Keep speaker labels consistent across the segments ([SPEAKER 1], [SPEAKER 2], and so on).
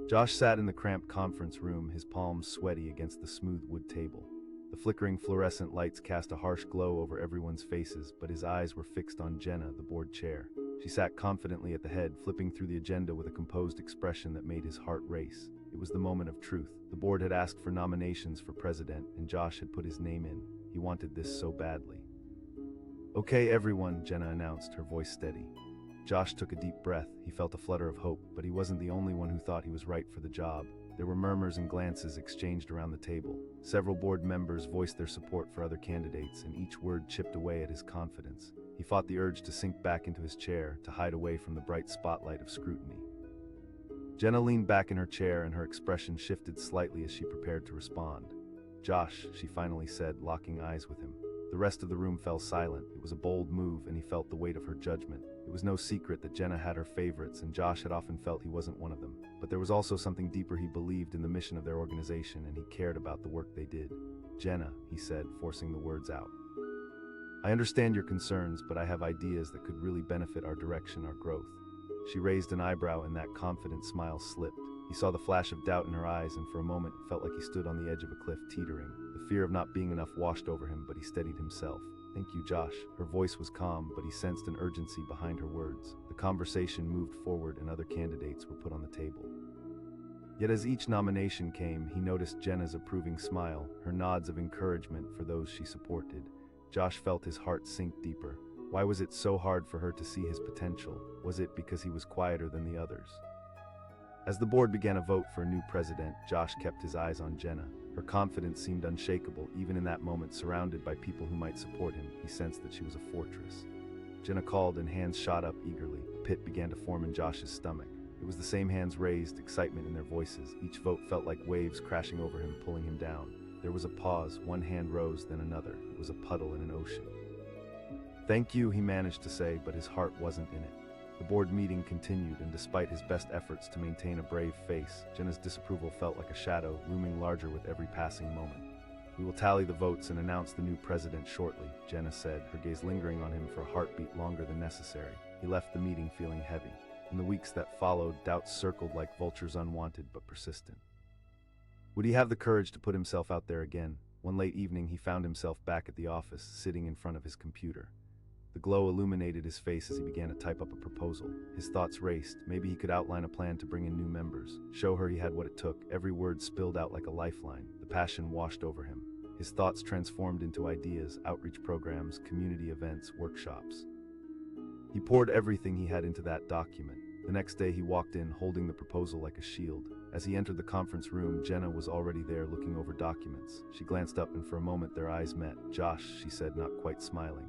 [SPEAKER 1] Josh sat in the cramped conference room, his palms sweaty against the smooth wood table. The flickering fluorescent lights cast a harsh glow over everyone's faces, but his eyes were fixed on Jenna, the board chair. She sat confidently at the head, flipping through the agenda with a composed expression that made his heart race. It was the moment of truth. The board had asked for nominations for president, and Josh had put his name in. He wanted this so badly. "Okay, everyone," Jenna announced, her voice steady. Josh took a deep breath. He felt a flutter of hope, but he wasn't the only one who thought he was right for the job. There were murmurs and glances exchanged around the table. Several board members voiced their support for other candidates, and each word chipped away at his confidence. He fought the urge to sink back into his chair, to hide away from the bright spotlight of scrutiny. Jenna leaned back in her chair, and her expression shifted slightly as she prepared to respond. "Josh," she finally said, locking eyes with him. The rest of the room fell silent. It was a bold move, and he felt the weight of her judgment. It was no secret that Jenna had her favorites, and Josh had often felt he wasn't one of them. But there was also something deeper. He believed in the mission of their organization, and he cared about the work they did. "Jenna," he said, forcing the words out. "I understand your concerns, but I have ideas that could really benefit our direction, our growth." She raised an eyebrow, and that confident smile slipped. He saw the flash of doubt in her eyes, and for a moment it felt like he stood on the edge of a cliff, teetering. The fear of not being enough washed over him, but he steadied himself. "Thank you, Josh." Her voice was calm, but he sensed an urgency behind her words. The conversation moved forward, and other candidates were put on the table. Yet as each nomination came, he noticed Jenna's approving smile, her nods of encouragement for those she supported. Josh felt his heart sink deeper. Why was it so hard for her to see his potential? Was it because he was quieter than the others? As the board began a vote for a new president, Josh kept his eyes on Jenna. Her confidence seemed unshakable, even in that moment, surrounded by people who might support him. He sensed that she was a fortress. Jenna called, and hands shot up eagerly. A pit began to form in Josh's stomach. It was the same hands raised, excitement in their voices. Each vote felt like waves crashing over him, pulling him down. There was a pause. One hand rose, then another. It was a puddle in an ocean. "Thank you," he managed to say, but his heart wasn't in it. The board meeting continued, and despite his best efforts to maintain a brave face, Jenna's disapproval felt like a shadow, looming larger with every passing moment. "We will tally the votes and announce the new president shortly," Jenna said, her gaze lingering on him for a heartbeat longer than necessary. He left the meeting feeling heavy. In the weeks that followed, doubts circled like vultures, unwanted but persistent. Would he have the courage to put himself out there again? One late evening, he found himself back at the office, sitting in front of his computer. The glow illuminated his face as he began to type up a proposal. His thoughts raced. Maybe he could outline a plan to bring in new members, show her he had what it took. Every word spilled out like a lifeline. The passion washed over him. His thoughts transformed into ideas, outreach programs, community events, workshops. He poured everything he had into that document. The next day he walked in, holding the proposal like a shield. As he entered the conference room, Jenna was already there, looking over documents. She glanced up, and for a moment their eyes met. "Josh," she said, not quite smiling.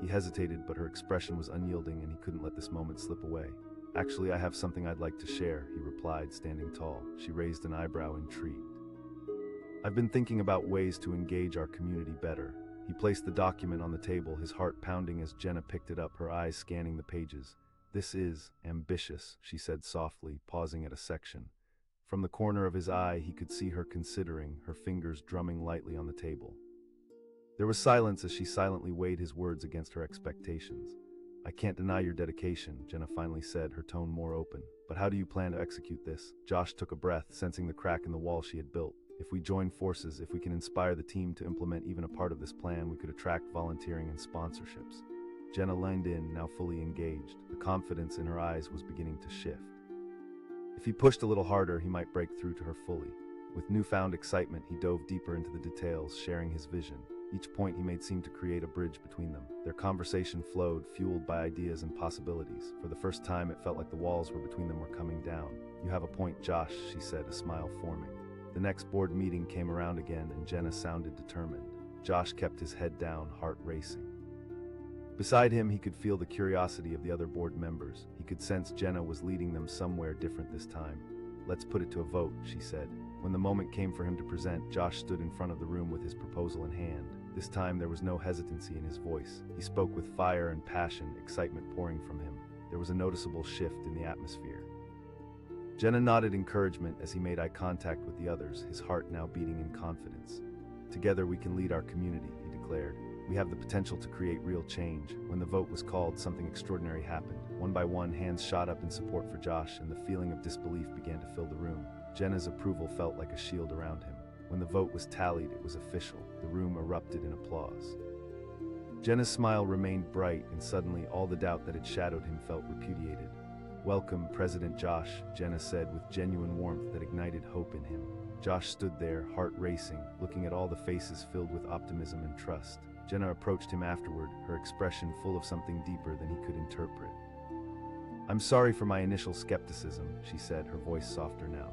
[SPEAKER 1] He hesitated, but her expression was unyielding, and he couldn't let this moment slip away. "Actually, I have something I'd like to share," he replied, standing tall. She raised an eyebrow, intrigued. "I've been thinking about ways to engage our community better." He placed the document on the table, his heart pounding as Jenna picked it up, her eyes scanning the pages. "This is ambitious," she said softly, pausing at a section. From the corner of his eye, he could see her considering, her fingers drumming lightly on the table. There was silence as she silently weighed his words against her expectations. "I can't deny your dedication," Jenna finally said, her tone more open. "But how do you plan to execute this?" Josh took a breath, sensing the crack in the wall she had built. "If we join forces, if we can inspire the team to implement even a part of this plan, we could attract volunteering and sponsorships." Jenna leaned in, now fully engaged. The confidence in her eyes was beginning to shift. If he pushed a little harder, he might break through to her fully. With newfound excitement, he dove deeper into the details, sharing his vision. Each point he made seemed to create a bridge between them. Their conversation flowed, fueled by ideas and possibilities. For the first time, it felt like the walls between them were coming down. "You have a point, Josh," she said, a smile forming. The next board meeting came around again, and Jenna sounded determined. Josh kept his head down, heart racing. Beside him, he could feel the curiosity of the other board members. He could sense Jenna was leading them somewhere different this time. "Let's put it to a vote," she said. When the moment came for him to present, Josh stood in front of the room with his proposal in hand. This time there was no hesitancy in his voice. He spoke with fire and passion, excitement pouring from him. There was a noticeable shift in the atmosphere. Jenna nodded encouragement as he made eye contact with the others, his heart now beating in confidence. "Together we can lead our community," he declared. "We have the potential to create real change." When the vote was called, something extraordinary happened. One by one, hands shot up in support for Josh, and the feeling of disbelief began to fill the room. Jenna's approval felt like a shield around him. When the vote was tallied, it was official. The room erupted in applause. Jenna's smile remained bright, and suddenly all the doubt that had shadowed him felt repudiated. "Welcome, President Josh," Jenna said with genuine warmth that ignited hope in him. Josh stood there, heart racing, looking at all the faces filled with optimism and trust. Jenna approached him afterward, her expression full of something deeper than he could interpret. "I'm sorry for my initial skepticism," she said, her voice softer now.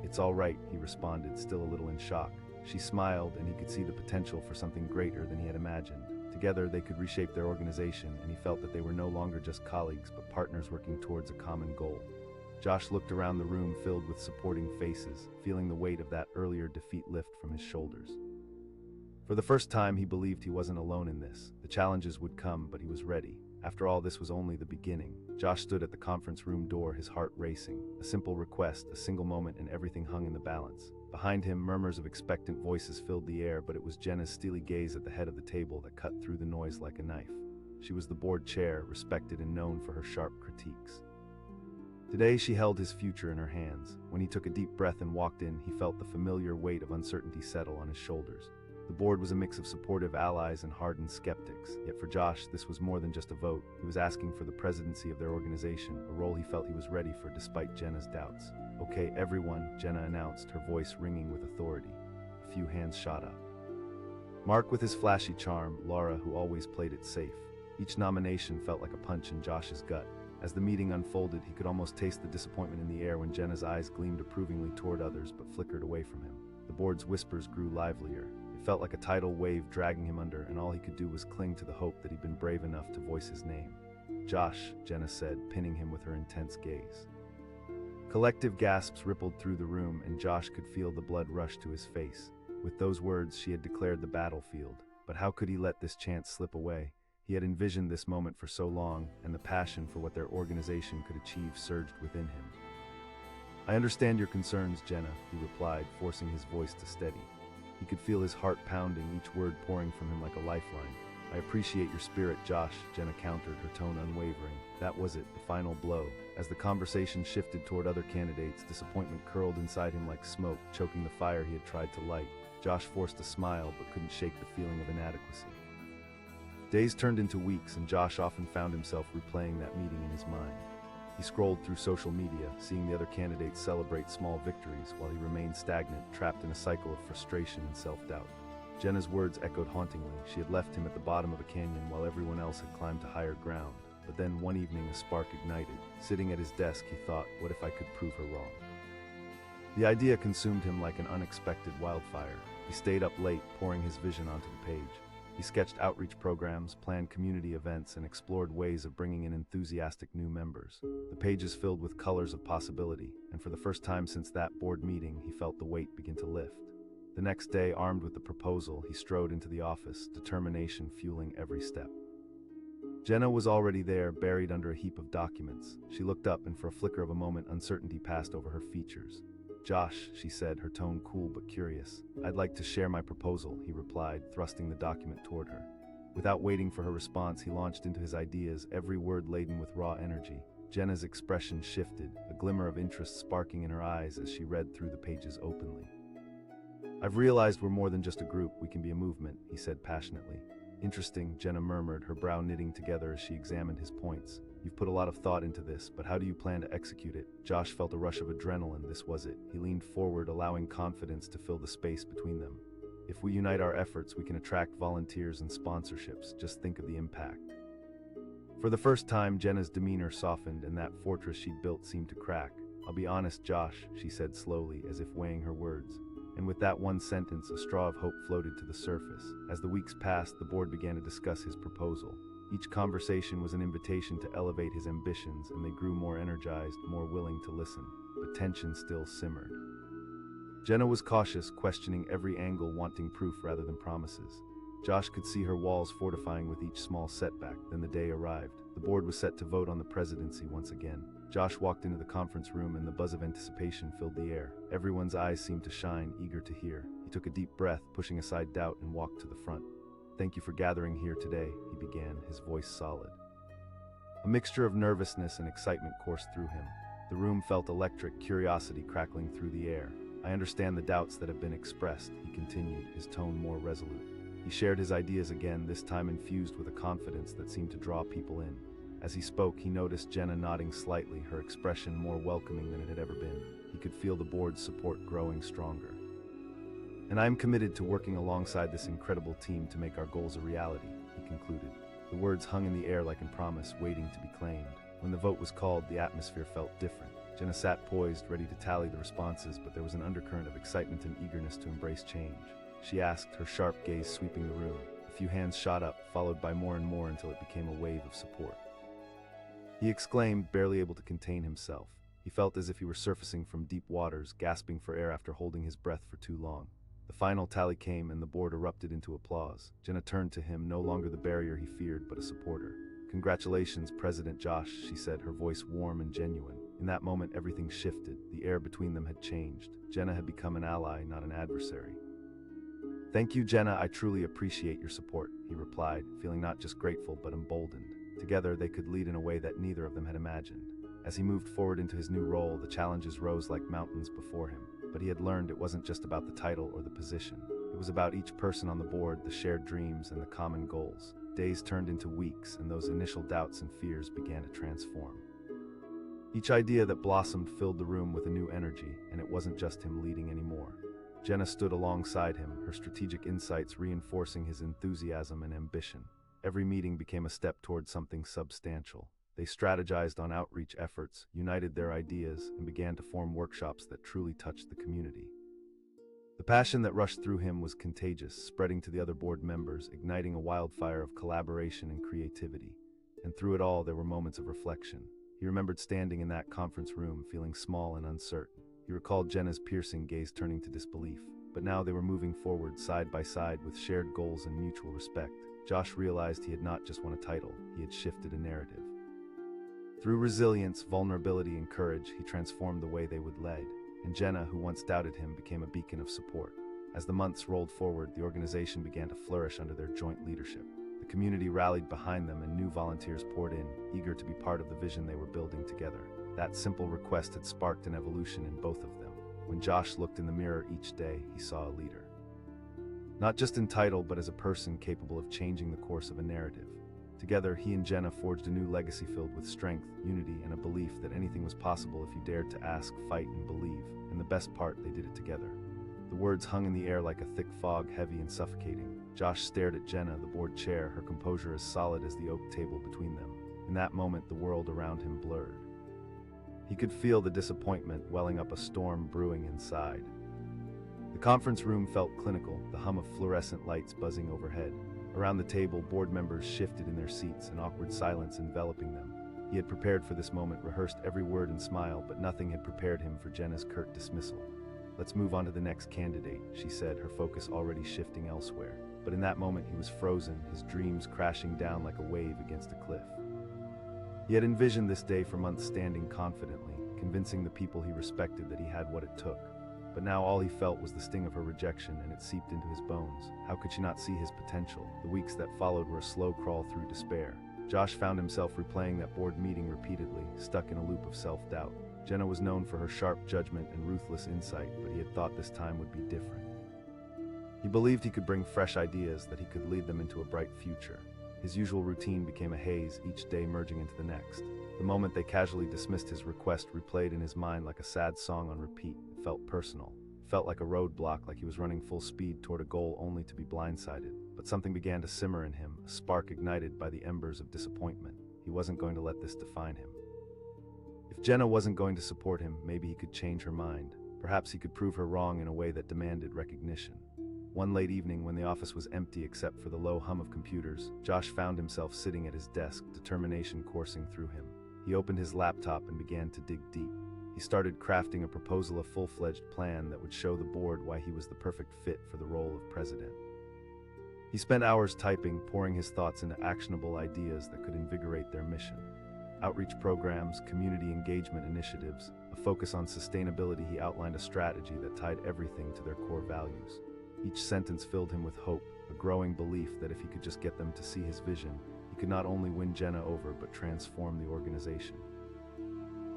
[SPEAKER 1] "It's all right," he responded, still a little in shock. She smiled, and he could see the potential for something greater than he had imagined. Together, they could reshape their organization, and he felt that they were no longer just colleagues, but partners working towards a common goal. Josh looked around the room filled with supporting faces, feeling the weight of that earlier defeat lift from his shoulders. For the first time, he believed he wasn't alone in this. The challenges would come, but he was ready. After all, this was only the beginning. Josh stood at the conference room door, his heart racing. A simple request, a single moment, and everything hung in the balance. Behind him, murmurs of expectant voices filled the air, but it was Jenna's steely gaze at the head of the table that cut through the noise like a knife. She was the board chair, respected and known for her sharp critiques. Today, she held his future in her hands. When he took a deep breath and walked in, he felt the familiar weight of uncertainty settle on his shoulders. The board was a mix of supportive allies and hardened skeptics. Yet for Josh, this was more than just a vote. He was asking for the presidency of their organization, a role he felt he was ready for despite Jenna's doubts. "Okay, everyone," Jenna announced, her voice ringing with authority. A few hands shot up. Mark with his flashy charm, Laura, who always played it safe. Each nomination felt like a punch in Josh's gut. As the meeting unfolded, he could almost taste the disappointment in the air when Jenna's eyes gleamed approvingly toward others but flickered away from him. The board's whispers grew livelier. It felt like a tidal wave dragging him under, and all he could do was cling to the hope that he'd been brave enough to voice his name. "Josh," Jenna said, pinning him with her intense gaze. Collective gasps rippled through the room, and Josh could feel the blood rush to his face. With those words, she had declared the battlefield. But how could he let this chance slip away? He had envisioned this moment for so long, and the passion for what their organization could achieve surged within him. "I understand your concerns, Jenna," he replied, forcing his voice to steady. He could feel his heart pounding, each word pouring from him like a lifeline. "I appreciate your spirit, Josh," Jenna countered, her tone unwavering. That was it, the final blow. As the conversation shifted toward other candidates, disappointment curled inside him like smoke, choking the fire he had tried to light. Josh forced a smile, but couldn't shake the feeling of inadequacy. Days turned into weeks, and Josh often found himself replaying that meeting in his mind. He scrolled through social media, seeing the other candidates celebrate small victories while he remained stagnant, trapped in a cycle of frustration and self-doubt. Jenna's words echoed hauntingly. She had left him at the bottom of a canyon while everyone else had climbed to higher ground. But then one evening a spark ignited. Sitting at his desk, he thought, what if I could prove her wrong? The idea consumed him like an unexpected wildfire. He stayed up late, pouring his vision onto the page. He sketched outreach programs, planned community events, and explored ways of bringing in enthusiastic new members. The pages filled with colors of possibility, and for the first time since that board meeting, he felt the weight begin to lift. The next day, armed with the proposal, he strode into the office, determination fueling every step. Jenna was already there, buried under a heap of documents. She looked up, and for a flicker of a moment, uncertainty passed over her features. "Josh," she said, her tone cool but curious. "I'd like to share my proposal," he replied, thrusting the document toward her. Without waiting for her response, he launched into his ideas, every word laden with raw energy. Jenna's expression shifted, a glimmer of interest sparking in her eyes as she read through the pages openly. "I've realized we're more than just a group, we can be a movement," he said passionately. "Interesting," Jenna murmured, her brow knitting together as she examined his points. "You've put a lot of thought into this, but how do you plan to execute it?" Josh felt a rush of adrenaline. This was it. He leaned forward, allowing confidence to fill the space between them. "If we unite our efforts, we can attract volunteers and sponsorships. Just think of the impact." For the first time, Jenna's demeanor softened, and that fortress she'd built seemed to crack. "I'll be honest, Josh," she said slowly, as if weighing her words. And with that one sentence, a straw of hope floated to the surface. As the weeks passed, the board began to discuss his proposal. Each conversation was an invitation to elevate his ambitions, and they grew more energized, more willing to listen. But tension still simmered. Jenna was cautious, questioning every angle, wanting proof rather than promises. Josh could see her walls fortifying with each small setback. Then the day arrived. The board was set to vote on the presidency once again. Josh walked into the conference room, and the buzz of anticipation filled the air. Everyone's eyes seemed to shine, eager to hear. He took a deep breath, pushing aside doubt, and walked to the front. "Thank you for gathering here today," he began, his voice solid. A mixture of nervousness and excitement coursed through him. The room felt electric, curiosity crackling through the air. "I understand the doubts that have been expressed," he continued, his tone more resolute. He shared his ideas again, this time infused with a confidence that seemed to draw people in. As he spoke, he noticed Jenna nodding slightly, her expression more welcoming than it had ever been. He could feel the board's support growing stronger. "And I am committed to working alongside this incredible team to make our goals a reality," he concluded. The words hung in the air like a promise waiting to be claimed. When the vote was called, the atmosphere felt different. Jenna sat poised, ready to tally the responses, but there was an undercurrent of excitement and eagerness to embrace change. She asked, her sharp gaze sweeping the room. A few hands shot up, followed by more and more until it became a wave of support. He exclaimed, barely able to contain himself. He felt as if he were surfacing from deep waters, gasping for air after holding his breath for too long. The final tally came, and the board erupted into applause. Jenna turned to him, no longer the barrier he feared, but a supporter. "Congratulations, President Josh," she said, her voice warm and genuine. In that moment, everything shifted. The air between them had changed. Jenna had become an ally, not an adversary. "Thank you, Jenna. I truly appreciate your support," he replied, feeling not just grateful but emboldened. Together, they could lead in a way that neither of them had imagined. As he moved forward into his new role, the challenges rose like mountains before him. But he had learned it wasn't just about the title or the position. It was about each person on the board, the shared dreams, and the common goals. Days turned into weeks, and those initial doubts and fears began to transform. Each idea that blossomed filled the room with a new energy, and it wasn't just him leading anymore. Jenna stood alongside him, her strategic insights reinforcing his enthusiasm and ambition. Every meeting became a step toward something substantial. They strategized on outreach efforts, united their ideas, and began to form workshops that truly touched the community. The passion that rushed through him was contagious, spreading to the other board members, igniting a wildfire of collaboration and creativity. And through it all, there were moments of reflection. He remembered standing in that conference room, feeling small and uncertain. He recalled Jenna's piercing gaze turning to disbelief. But now they were moving forward, side by side, with shared goals and mutual respect. Josh realized he had not just won a title, he had shifted a narrative. Through resilience, vulnerability, and courage, he transformed the way they would lead. And Jenna, who once doubted him, became a beacon of support. As the months rolled forward, the organization began to flourish under their joint leadership. The community rallied behind them, and new volunteers poured in, eager to be part of the vision they were building together. That simple request had sparked an evolution in both of them. When Josh looked in the mirror each day, he saw a leader. Not just in title, but as a person capable of changing the course of a narrative. Together, he and Jenna forged a new legacy filled with strength, unity, and a belief that anything was possible if you dared to ask, fight, and believe. And the best part, they did it together. The words hung in the air like a thick fog, heavy and suffocating. Josh stared at Jenna, the board chair, her composure as solid as the oak table between them. In that moment, the world around him blurred. He could feel the disappointment welling up, a storm brewing inside. The conference room felt clinical, the hum of fluorescent lights buzzing overhead. Around the table, board members shifted in their seats, an awkward silence enveloping them. He had prepared for this moment, rehearsed every word and smile, but nothing had prepared him for Jenna's curt dismissal. "Let's move on to the next candidate," she said, her focus already shifting elsewhere. But in that moment, he was frozen, his dreams crashing down like a wave against a cliff. He had envisioned this day for months, standing confidently, convincing the people he respected that he had what it took. But now all he felt was the sting of her rejection, and it seeped into his bones. How could she not see his potential? The weeks that followed were a slow crawl through despair. Josh found himself replaying that board meeting repeatedly, stuck in a loop of self-doubt. Jenna was known for her sharp judgment and ruthless insight, but he had thought this time would be different. He believed he could bring fresh ideas, that he could lead them into a bright future. His usual routine became a haze, each day merging into the next. The moment they casually dismissed his request replayed in his mind like a sad song on repeat. It felt personal. It felt like a roadblock, like he was running full speed toward a goal only to be blindsided. But something began to simmer in him, a spark ignited by the embers of disappointment. He wasn't going to let this define him. If Jenna wasn't going to support him, maybe he could change her mind. Perhaps he could prove her wrong in a way that demanded recognition. One late evening, when the office was empty except for the low hum of computers, Josh found himself sitting at his desk, determination coursing through him. He opened his laptop and began to dig deep. He started crafting a proposal, a full-fledged plan that would show the board why he was the perfect fit for the role of president. He spent hours typing, pouring his thoughts into actionable ideas that could invigorate their mission. Outreach programs, community engagement initiatives, a focus on sustainability. He outlined a strategy that tied everything to their core values. Each sentence filled him with hope, a growing belief that if he could just get them to see his vision, he could not only win Jenna over but transform the organization.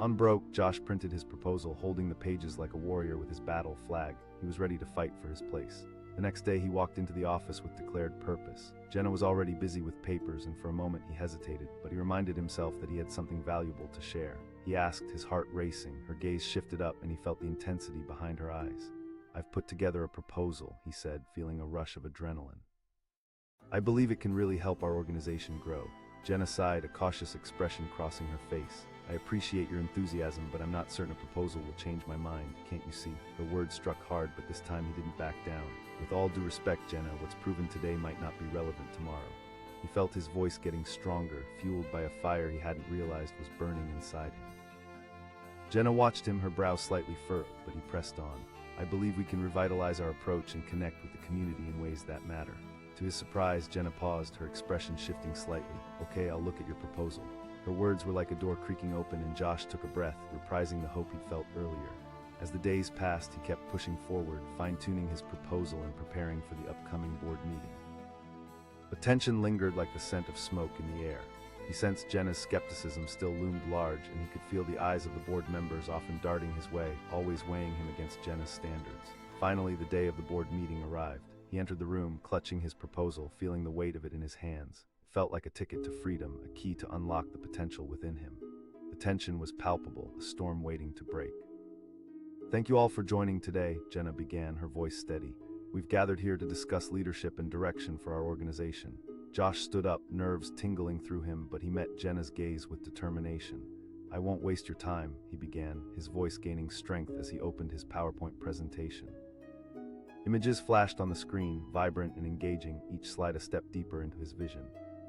[SPEAKER 1] Unbroke, Josh printed his proposal, holding the pages like a warrior with his battle flag. He was ready to fight for his place. The next day he walked into the office with declared purpose. Jenna was already busy with papers, and for a moment he hesitated, but he reminded himself that he had something valuable to share. He asked, his heart racing. Her gaze shifted up and he felt the intensity behind her eyes. "I've put together a proposal," he said, feeling a rush of adrenaline. "I believe it can really help our organization grow." Jenna sighed, a cautious expression crossing her face. "I appreciate your enthusiasm, but I'm not certain a proposal will change my mind, can't you see?" Her words struck hard, but this time he didn't back down. "With all due respect, Jenna, what's proven today might not be relevant tomorrow." He felt his voice getting stronger, fueled by a fire he hadn't realized was burning inside him. Jenna watched him, her brow slightly furrowed, but he pressed on. "I believe we can revitalize our approach and connect with the community in ways that matter." To his surprise, Jenna paused, her expression shifting slightly. "Okay, I'll look at your proposal." Her words were like a door creaking open, and Josh took a breath, reprising the hope he'd felt earlier. As the days passed, he kept pushing forward, fine-tuning his proposal and preparing for the upcoming board meeting. But tension lingered like the scent of smoke in the air. He sensed Jenna's skepticism still loomed large, and he could feel the eyes of the board members often darting his way, always weighing him against Jenna's standards. Finally, the day of the board meeting arrived. He entered the room, clutching his proposal, feeling the weight of it in his hands. It felt like a ticket to freedom, a key to unlock the potential within him. The tension was palpable, a storm waiting to break. "Thank you all for joining today," Jenna began, her voice steady. "We've gathered here to discuss leadership and direction for our organization." Josh stood up, nerves tingling through him, but he met Jenna's gaze with determination. "I won't waste your time," he began, his voice gaining strength as he opened his PowerPoint presentation. Images flashed on the screen, vibrant and engaging, each slide a step deeper into his vision.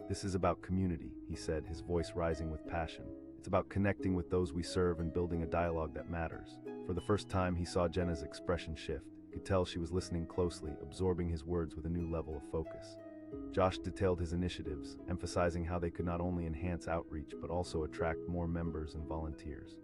[SPEAKER 1] "This is about community," he said, his voice rising with passion. "It's about connecting with those we serve and building a dialogue that matters." For the first time, he saw Jenna's expression shift. He could tell she was listening closely, absorbing his words with a new level of focus. Josh detailed his initiatives, emphasizing how they could not only enhance outreach but also attract more members and volunteers.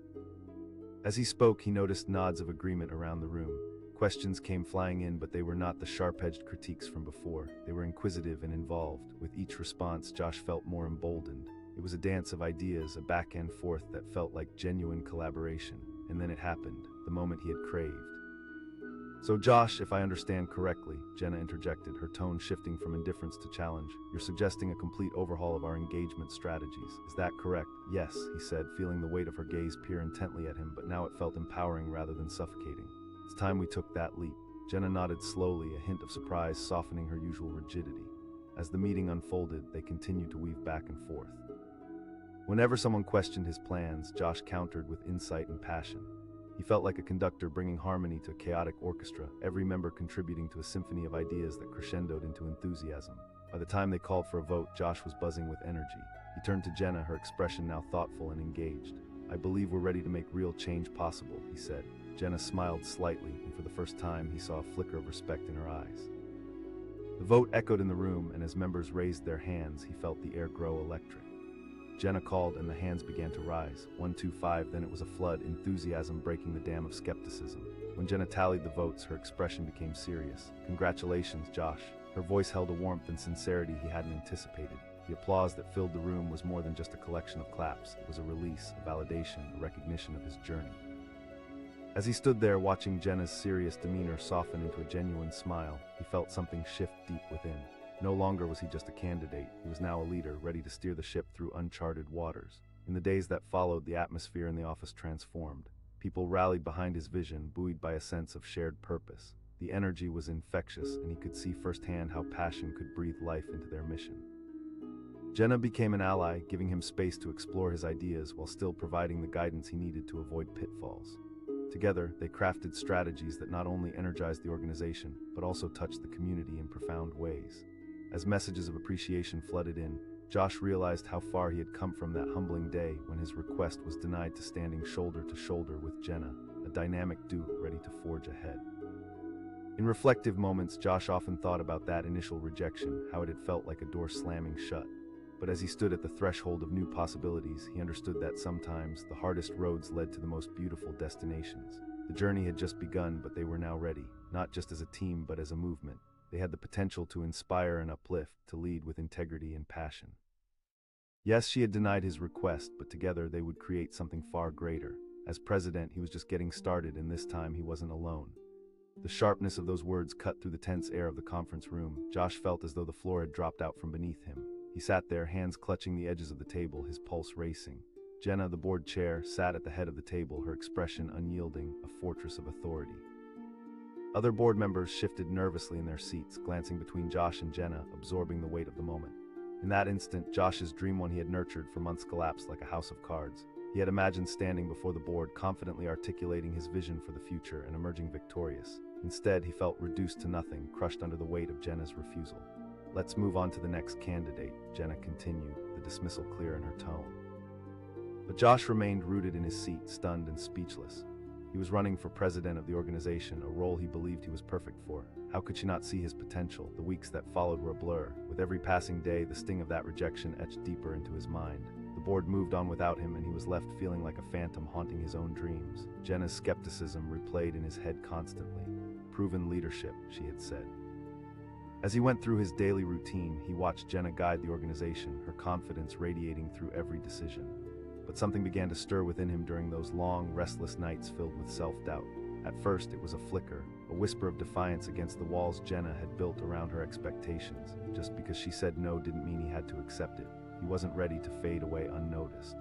[SPEAKER 1] As he spoke, he noticed nods of agreement around the room. Questions came flying in, but they were not the sharp-edged critiques from before. They were inquisitive and involved. With each response, Josh felt more emboldened. It was a dance of ideas, a back and forth that felt like genuine collaboration. And then it happened, the moment he had craved. "So Josh, if I understand correctly," Jenna interjected, her tone shifting from indifference to challenge, "you're suggesting a complete overhaul of our engagement strategies. Is that correct?" "Yes," he said, feeling the weight of her gaze peer intently at him, but now it felt empowering rather than suffocating. "It's time we took that leap." Jenna nodded slowly, a hint of surprise softening her usual rigidity. As the meeting unfolded, they continued to weave back and forth. Whenever someone questioned his plans, Josh countered with insight and passion. He felt like a conductor bringing harmony to a chaotic orchestra, every member contributing to a symphony of ideas that crescendoed into enthusiasm. By the time they called for a vote, Josh was buzzing with energy. He turned to Jenna, her expression now thoughtful and engaged. "I believe we're ready to make real change possible," he said. Jenna smiled slightly, and for the first time he saw a flicker of respect in her eyes. The vote echoed in the room, and as members raised their hands, he felt the air grow electric. Jenna called, and the hands began to rise. 1, 2, 5, then it was a flood, enthusiasm breaking the dam of skepticism. When Jenna tallied the votes, her expression became serious. "Congratulations, Josh." Her voice held a warmth and sincerity he hadn't anticipated. The applause that filled the room was more than just a collection of claps. It was a release, a validation, a recognition of his journey. As he stood there watching Jenna's serious demeanor soften into a genuine smile, he felt something shift deep within. No longer was he just a candidate, he was now a leader, ready to steer the ship through uncharted waters. In the days that followed, the atmosphere in the office transformed. People rallied behind his vision, buoyed by a sense of shared purpose. The energy was infectious, and he could see firsthand how passion could breathe life into their mission. Jenna became an ally, giving him space to explore his ideas while still providing the guidance he needed to avoid pitfalls. Together, they crafted strategies that not only energized the organization, but also touched the community in profound ways. As messages of appreciation flooded in, Josh realized how far he had come from that humbling day when his request was denied to standing shoulder to shoulder with Jenna, a dynamic duo ready to forge ahead. In reflective moments, Josh often thought about that initial rejection, how it had felt like a door slamming shut. But as he stood at the threshold of new possibilities, he understood that sometimes the hardest roads led to the most beautiful destinations. The journey had just begun, but they were now ready, not just as a team but as a movement. They had the potential to inspire and uplift, to lead with integrity and passion. Yes, she had denied his request, but together they would create something far greater. As president, he was just getting started, and this time he wasn't alone. The sharpness of those words cut through the tense air of the conference room. Josh felt as though the floor had dropped out from beneath him. He sat there, hands clutching the edges of the table, his pulse racing. Jenna, the board chair, sat at the head of the table, her expression unyielding, a fortress of authority. Other board members shifted nervously in their seats, glancing between Josh and Jenna, absorbing the weight of the moment. In that instant, Josh's dream, one he had nurtured for months, collapsed like a house of cards. He had imagined standing before the board, confidently articulating his vision for the future and emerging victorious. Instead, he felt reduced to nothing, crushed under the weight of Jenna's refusal. "Let's move on to the next candidate," Jenna continued, the dismissal clear in her tone. But Josh remained rooted in his seat, stunned and speechless. He was running for president of the organization, a role he believed he was perfect for. How could she not see his potential? The weeks that followed were a blur. With every passing day, the sting of that rejection etched deeper into his mind. The board moved on without him, and he was left feeling like a phantom haunting his own dreams. Jenna's skepticism replayed in his head constantly. "Proven leadership," she had said. As he went through his daily routine, he watched Jenna guide the organization, her confidence radiating through every decision. But something began to stir within him during those long, restless nights filled with self-doubt. At first, it was a flicker, a whisper of defiance against the walls Jenna had built around her expectations. Just because she said no didn't mean he had to accept it. He wasn't ready to fade away unnoticed.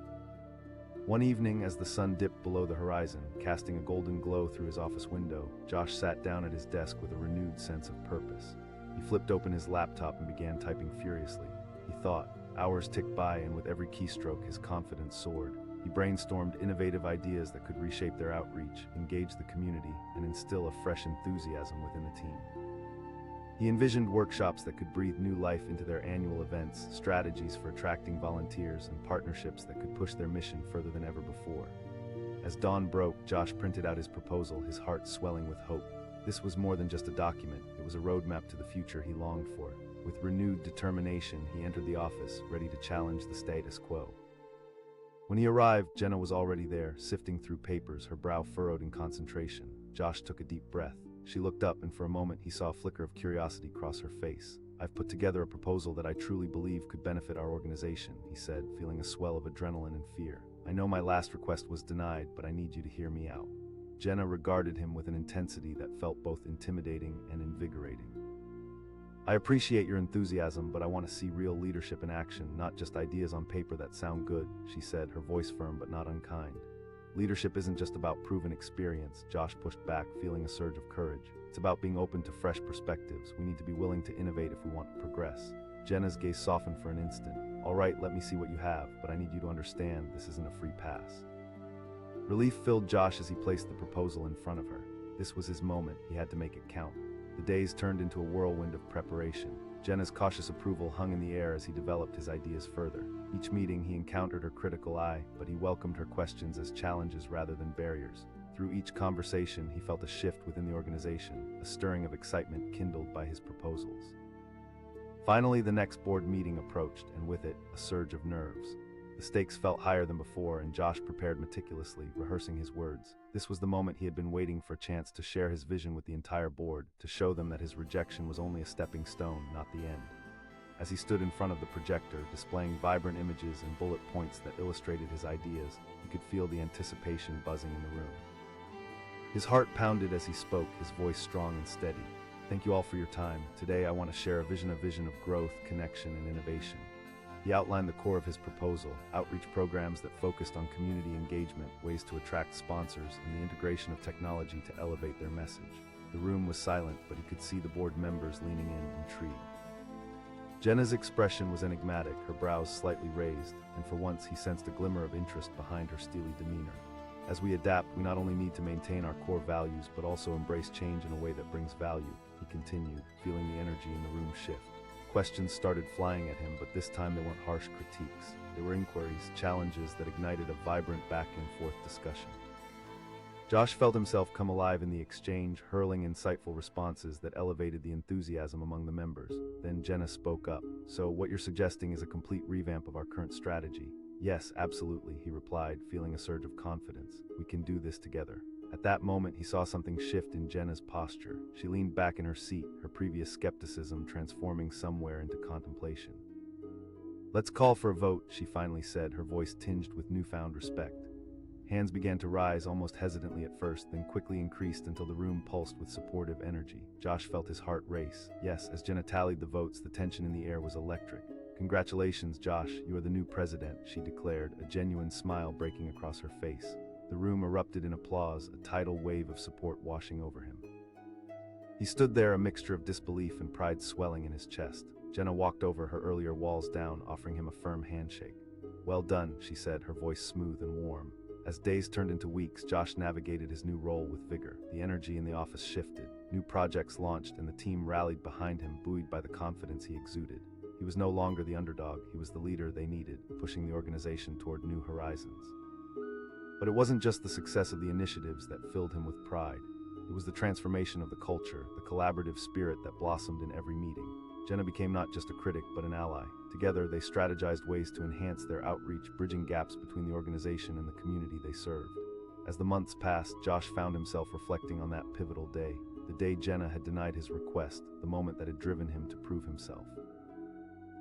[SPEAKER 1] One evening, as the sun dipped below the horizon, casting a golden glow through his office window, Josh sat down at his desk with a renewed sense of purpose. He flipped open his laptop and began typing furiously. He thought. Hours ticked by, and with every keystroke, his confidence soared. He brainstormed innovative ideas that could reshape their outreach, engage the community, and instill a fresh enthusiasm within the team. He envisioned workshops that could breathe new life into their annual events, strategies for attracting volunteers, and partnerships that could push their mission further than ever before. As dawn broke, Josh printed out his proposal, his heart swelling with hope. This was more than just a document. It was a roadmap to the future he longed for. With renewed determination, he entered the office, ready to challenge the status quo. When he arrived, Jenna was already there, sifting through papers, her brow furrowed in concentration. Josh took a deep breath. She looked up, and for a moment he saw a flicker of curiosity cross her face. "I've put together a proposal that I truly believe could benefit our organization," he said, feeling a swell of adrenaline and fear. "I know my last request was denied, but I need you to hear me out." Jenna regarded him with an intensity that felt both intimidating and invigorating. "I appreciate your enthusiasm, but I want to see real leadership in action, not just ideas on paper that sound good," she said, her voice firm but not unkind. "Leadership isn't just about proven experience," Josh pushed back, feeling a surge of courage. "It's about being open to fresh perspectives. We need to be willing to innovate if we want to progress." Jenna's gaze softened for an instant. "All right, let me see what you have, but I need you to understand this isn't a free pass." Relief filled Josh as he placed the proposal in front of her. This was his moment. He had to make it count. The days turned into a whirlwind of preparation. Jenna's cautious approval hung in the air as he developed his ideas further. Each meeting, he encountered her critical eye, but he welcomed her questions as challenges rather than barriers. Through each conversation, he felt a shift within the organization, a stirring of excitement kindled by his proposals. Finally, the next board meeting approached, and with it, a surge of nerves. The stakes felt higher than before, and Josh prepared meticulously, rehearsing his words. This was the moment he had been waiting for, a chance to share his vision with the entire board, to show them that his rejection was only a stepping stone, not the end. As he stood in front of the projector, displaying vibrant images and bullet points that illustrated his ideas, he could feel the anticipation buzzing in the room. His heart pounded as he spoke, his voice strong and steady. "Thank you all for your time. Today I want to share a vision of growth, connection, and innovation." He outlined the core of his proposal: outreach programs that focused on community engagement, ways to attract sponsors, and the integration of technology to elevate their message. The room was silent, but he could see the board members leaning in, intrigued. Jenna's expression was enigmatic, her brows slightly raised, and for once he sensed a glimmer of interest behind her steely demeanor. "As we adapt, we not only need to maintain our core values, but also embrace change in a way that brings value," he continued, feeling the energy in the room shift. Questions started flying at him, but this time they weren't harsh critiques. They were inquiries, challenges that ignited a vibrant back-and-forth discussion. Josh felt himself come alive in the exchange, hurling insightful responses that elevated the enthusiasm among the members. Then Jenna spoke up. "So what you're suggesting is a complete revamp of our current strategy?" "Yes, absolutely," he replied, feeling a surge of confidence. "We can do this together." At that moment, he saw something shift in Jenna's posture. She leaned back in her seat, her previous skepticism transforming somewhere into contemplation. "Let's call for a vote," she finally said, her voice tinged with newfound respect. Hands began to rise, almost hesitantly at first, then quickly increased until the room pulsed with supportive energy. Josh felt his heart race. Yes, as Jenna tallied the votes, the tension in the air was electric. "Congratulations, Josh, you are the new president," she declared, a genuine smile breaking across her face. The room erupted in applause, a tidal wave of support washing over him. He stood there, a mixture of disbelief and pride swelling in his chest. Jenna walked over, her earlier walls down, offering him a firm handshake. "Well done," she said, her voice smooth and warm. As days turned into weeks, Josh navigated his new role with vigor. The energy in the office shifted. New projects launched, and the team rallied behind him, buoyed by the confidence he exuded. He was no longer the underdog, he was the leader they needed, pushing the organization toward new horizons. But it wasn't just the success of the initiatives that filled him with pride. It was the transformation of the culture, the collaborative spirit that blossomed in every meeting. Jenna became not just a critic, but an ally. Together, they strategized ways to enhance their outreach, bridging gaps between the organization and the community they served. As the months passed, Josh found himself reflecting on that pivotal day, the day Jenna had denied his request, the moment that had driven him to prove himself.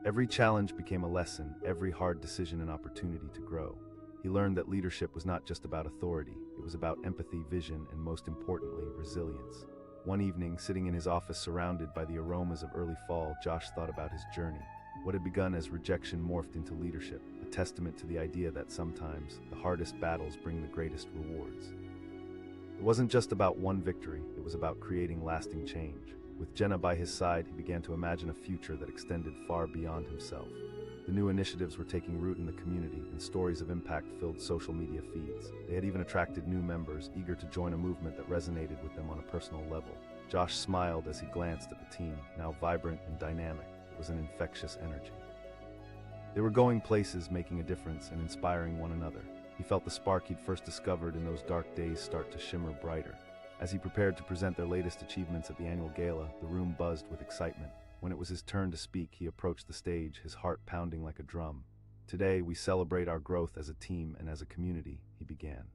[SPEAKER 1] Every challenge became a lesson, every hard decision an opportunity to grow. He learned that leadership was not just about authority, it was about empathy, vision, and most importantly, resilience. One evening, sitting in his office surrounded by the aromas of early fall, Josh thought about his journey. What had begun as rejection morphed into leadership, a testament to the idea that sometimes the hardest battles bring the greatest rewards. It wasn't just about one victory, it was about creating lasting change. With Jenna by his side, he began to imagine a future that extended far beyond himself. The new initiatives were taking root in the community, and stories of impact filled social media feeds. They had even attracted new members, eager to join a movement that resonated with them on a personal level. Josh smiled as he glanced at the team, now vibrant and dynamic. It was an infectious energy. They were going places, making a difference, and inspiring one another. He felt the spark he'd first discovered in those dark days start to shimmer brighter. As he prepared to present their latest achievements at the annual gala, the room buzzed with excitement. When it was his turn to speak, he approached the stage, his heart pounding like a drum. "Today, we celebrate our growth as a team and as a community," he began.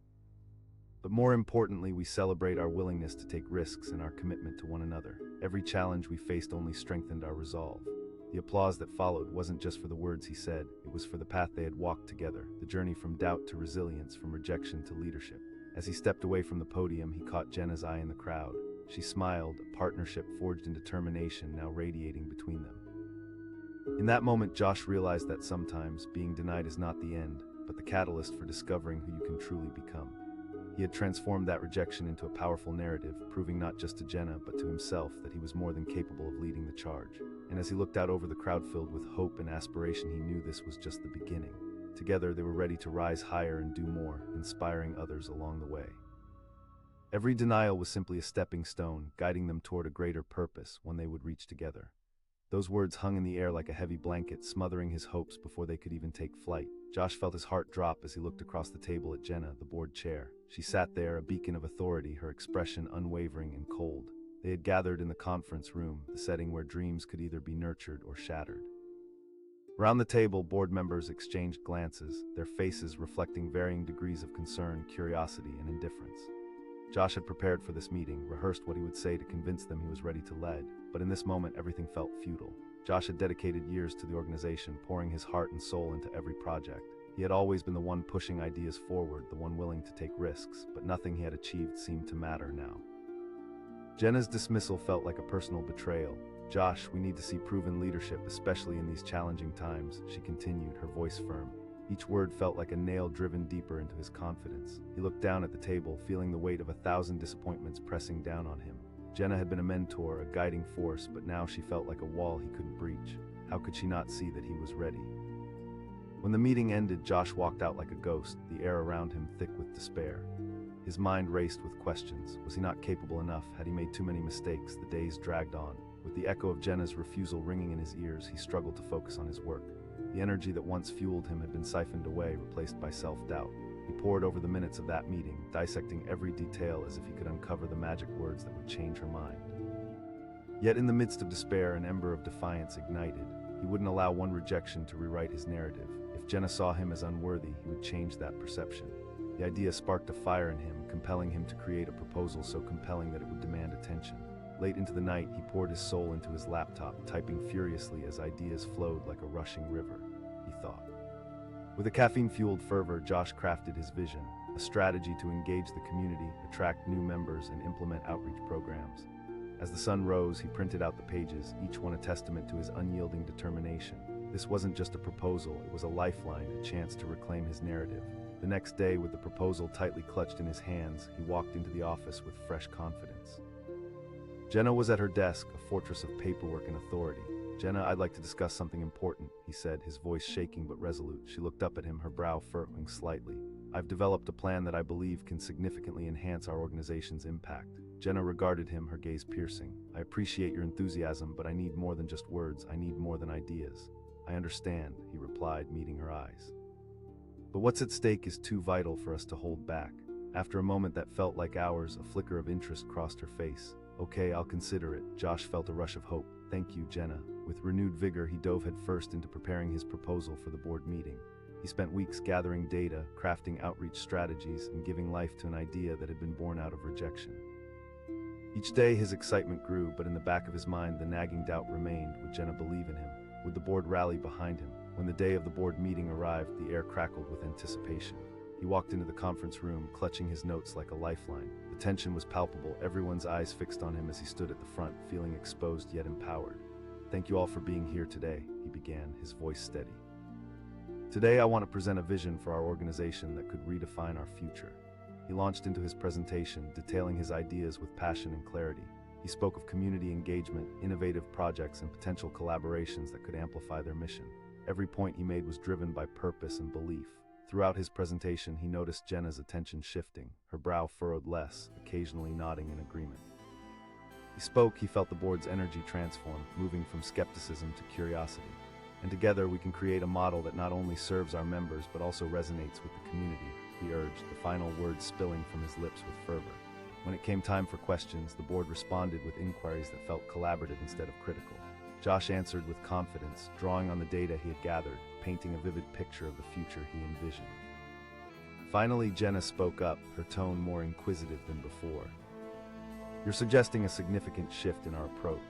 [SPEAKER 1] "But more importantly, we celebrate our willingness to take risks and our commitment to one another. Every challenge we faced only strengthened our resolve." The applause that followed wasn't just for the words he said, it was for the path they had walked together, the journey from doubt to resilience, from rejection to leadership. As he stepped away from the podium, he caught Jenna's eye in the crowd. She smiled, a partnership forged in determination now radiating between them. In that moment, Josh realized that sometimes being denied is not the end, but the catalyst for discovering who you can truly become. He had transformed that rejection into a powerful narrative, proving not just to Jenna, but to himself that he was more than capable of leading the charge. And as he looked out over the crowd filled with hope and aspiration, he knew this was just the beginning. Together, they were ready to rise higher and do more, inspiring others along the way. Every denial was simply a stepping stone, guiding them toward a greater purpose, one they would reach together. Those words hung in the air like a heavy blanket, smothering his hopes before they could even take flight. Josh felt his heart drop as he looked across the table at Jenna, the board chair. She sat there, a beacon of authority, her expression unwavering and cold. They had gathered in the conference room, the setting where dreams could either be nurtured or shattered. Around the table, board members exchanged glances, their faces reflecting varying degrees of concern, curiosity, and indifference. Josh had prepared for this meeting, rehearsed what he would say to convince them he was ready to lead, but in this moment everything felt futile. Josh had dedicated years to the organization, pouring his heart and soul into every project. He had always been the one pushing ideas forward, the one willing to take risks, but nothing he had achieved seemed to matter now. Jenna's dismissal felt like a personal betrayal. "Josh, we need to see proven leadership, especially in these challenging times," she continued, her voice firm. Each word felt like a nail driven deeper into his confidence. He looked down at the table, feeling the weight of 1,000 disappointments pressing down on him. Jenna had been a mentor, a guiding force, but now she felt like a wall he couldn't breach. How could she not see that he was ready? When the meeting ended, Josh walked out like a ghost, the air around him thick with despair. His mind raced with questions. Was he not capable enough? Had he made too many mistakes? The days dragged on. With the echo of Jenna's refusal ringing in his ears, he struggled to focus on his work. The energy that once fueled him had been siphoned away, replaced by self-doubt. He pored over the minutes of that meeting, dissecting every detail as if he could uncover the magic words that would change her mind. Yet in the midst of despair, an ember of defiance ignited. He wouldn't allow one rejection to rewrite his narrative. If Jenna saw him as unworthy, he would change that perception. The idea sparked a fire in him, compelling him to create a proposal so compelling that it would demand attention. Late into the night, he poured his soul into his laptop, typing furiously as ideas flowed like a rushing river. He thought. With a caffeine-fueled fervor, Josh crafted his vision, a strategy to engage the community, attract new members, and implement outreach programs. As the sun rose, he printed out the pages, each one a testament to his unyielding determination. This wasn't just a proposal, it was a lifeline, a chance to reclaim his narrative. The next day, with the proposal tightly clutched in his hands, he walked into the office with fresh confidence. Jenna was at her desk, a fortress of paperwork and authority. "Jenna, I'd like to discuss something important," he said, his voice shaking but resolute. She looked up at him, her brow furrowing slightly. "I've developed a plan that I believe can significantly enhance our organization's impact." Jenna regarded him, her gaze piercing. "I appreciate your enthusiasm, but I need more than just words. I need more than ideas." "I understand," he replied, meeting her eyes. "But what's at stake is too vital for us to hold back." After a moment that felt like hours, a flicker of interest crossed her face. "Okay, I'll consider it." Josh felt a rush of hope. "Thank you, Jenna." With renewed vigor, he dove headfirst into preparing his proposal for the board meeting. He spent weeks gathering data, crafting outreach strategies, and giving life to an idea that had been born out of rejection. Each day, his excitement grew, but in the back of his mind, the nagging doubt remained. Would Jenna believe in him? Would the board rally behind him? When the day of the board meeting arrived, the air crackled with anticipation. He walked into the conference room, clutching his notes like a lifeline. The tension was palpable, everyone's eyes fixed on him as he stood at the front, feeling exposed yet empowered. "Thank you all for being here today," he began, his voice steady. "Today I want to present a vision for our organization that could redefine our future." He launched into his presentation, detailing his ideas with passion and clarity. He spoke of community engagement, innovative projects, and potential collaborations that could amplify their mission. Every point he made was driven by purpose and belief. Throughout his presentation, he noticed Jenna's attention shifting, her brow furrowed less, occasionally nodding in agreement. He spoke, he felt the board's energy transform, moving from skepticism to curiosity. "And together we can create a model that not only serves our members but also resonates with the community," he urged, the final words spilling from his lips with fervor. When it came time for questions, the board responded with inquiries that felt collaborative instead of critical. Josh answered with confidence, drawing on the data he had gathered, painting a vivid picture of the future he envisioned. Finally, Jenna spoke up, her tone more inquisitive than before. "You're suggesting a significant shift in our approach.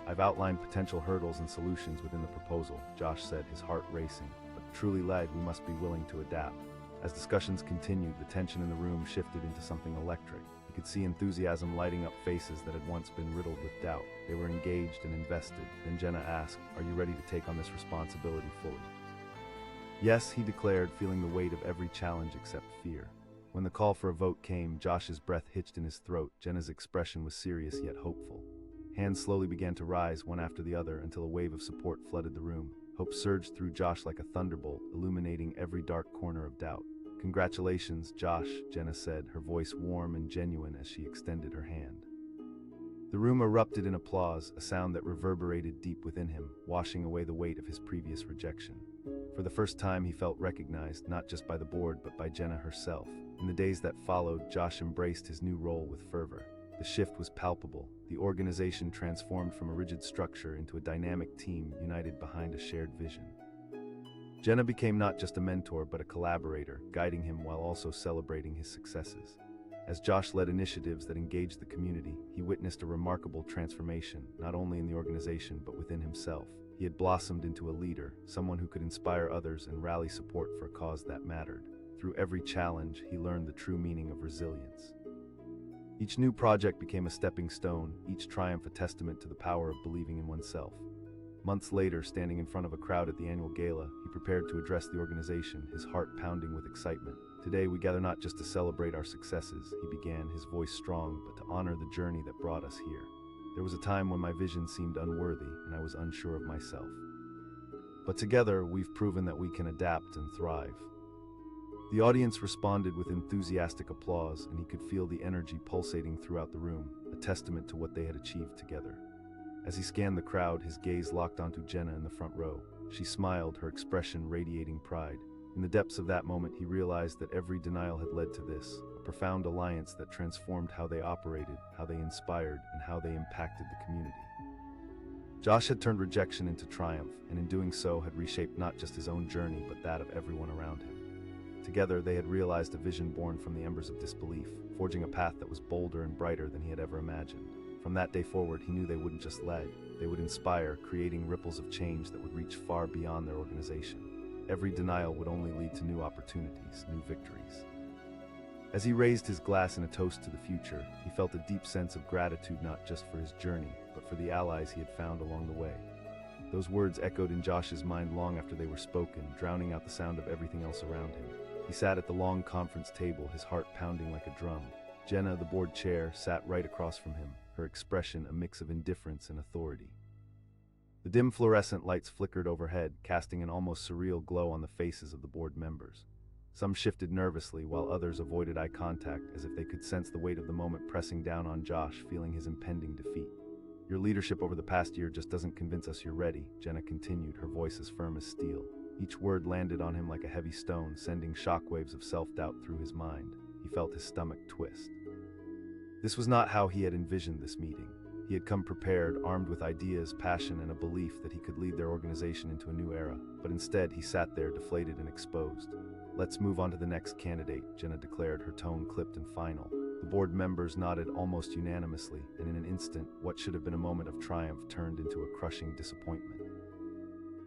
[SPEAKER 1] I've outlined potential hurdles and solutions within the proposal," Josh said, his heart racing. "But truly led, we must be willing to adapt." As discussions continued, the tension in the room shifted into something electric. You could see enthusiasm lighting up faces that had once been riddled with doubt. They were engaged and invested. Then Jenna asked, "Are you ready to take on this responsibility fully?" "Yes," he declared, feeling the weight of every challenge except fear. When the call for a vote came, Josh's breath hitched in his throat. Jenna's expression was serious yet hopeful. Hands slowly began to rise, one after the other, until a wave of support flooded the room. Hope surged through Josh like a thunderbolt, illuminating every dark corner of doubt. "Congratulations, Josh," Jenna said, her voice warm and genuine as she extended her hand. The room erupted in applause, a sound that reverberated deep within him, washing away the weight of his previous rejection. For the first time, he felt recognized, not just by the board, but by Jenna herself. In the days that followed, Josh embraced his new role with fervor. The shift was palpable. The organization transformed from a rigid structure into a dynamic team united behind a shared vision. Jenna became not just a mentor, but a collaborator, guiding him while also celebrating his successes. As Josh led initiatives that engaged the community, he witnessed a remarkable transformation, not only in the organization, but within himself. He had blossomed into a leader, someone who could inspire others and rally support for a cause that mattered. Through every challenge, he learned the true meaning of resilience. Each new project became a stepping stone, each triumph a testament to the power of believing in oneself. Months later, standing in front of a crowd at the annual gala, he prepared to address the organization, his heart pounding with excitement. "Today we gather not just to celebrate our successes," he began, his voice strong, "but to honor the journey that brought us here. There was a time when my vision seemed unworthy, and I was unsure of myself. But together, we've proven that we can adapt and thrive." The audience responded with enthusiastic applause, and he could feel the energy pulsating throughout the room, a testament to what they had achieved together. As he scanned the crowd, his gaze locked onto Jenna in the front row. She smiled, her expression radiating pride. In the depths of that moment, he realized that every denial had led to this, a profound alliance that transformed how they operated, how they inspired, and how they impacted the community. Josh had turned rejection into triumph, and in doing so had reshaped not just his own journey, but that of everyone around him. Together, they had realized a vision born from the embers of disbelief, forging a path that was bolder and brighter than he had ever imagined. From that day forward, he knew they wouldn't just lead, they would inspire, creating ripples of change that would reach far beyond their organization. every denial would only lead to new opportunities, new victories. As he raised his glass in a toast to the future, he felt a deep sense of gratitude not just for his journey, but for the allies he had found along the way. Those words echoed in Josh's mind long after they were spoken, drowning out the sound of everything else around him. He sat at the long conference table, his heart pounding like a drum. Jenna, the board chair, sat right across from him, her expression a mix of indifference and authority. The dim fluorescent lights flickered overhead, casting an almost surreal glow on the faces of the board members. Some shifted nervously, while others avoided eye contact, as if they could sense the weight of the moment pressing down on Josh, feeling his impending defeat. "Your leadership over the past year just doesn't convince us you're ready," Jenna continued, her voice as firm as steel. Each word landed on him like a heavy stone, sending shockwaves of self-doubt through his mind. He felt his stomach twist. This was not how he had envisioned this meeting. He had come prepared, armed with ideas, passion, and a belief that he could lead their organization into a new era. But instead, he sat there, deflated and exposed. "Let's move on to the next candidate," Jenna declared, her tone clipped and final. The board members nodded almost unanimously, and in an instant, what should have been a moment of triumph turned into a crushing disappointment.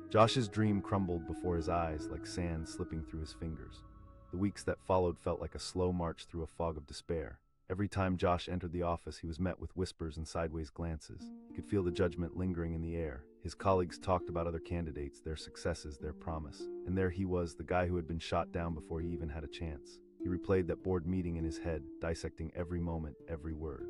[SPEAKER 1] Josh's dream crumbled before his eyes like sand slipping through his fingers. The weeks that followed felt like a slow march through a fog of despair. Every time Josh entered the office, he was met with whispers and sideways glances. He could feel the judgment lingering in the air. His colleagues talked about other candidates, their successes, their promise. And there he was, the guy who had been shot down before he even had a chance. He replayed that board meeting in his head, dissecting every moment, every word.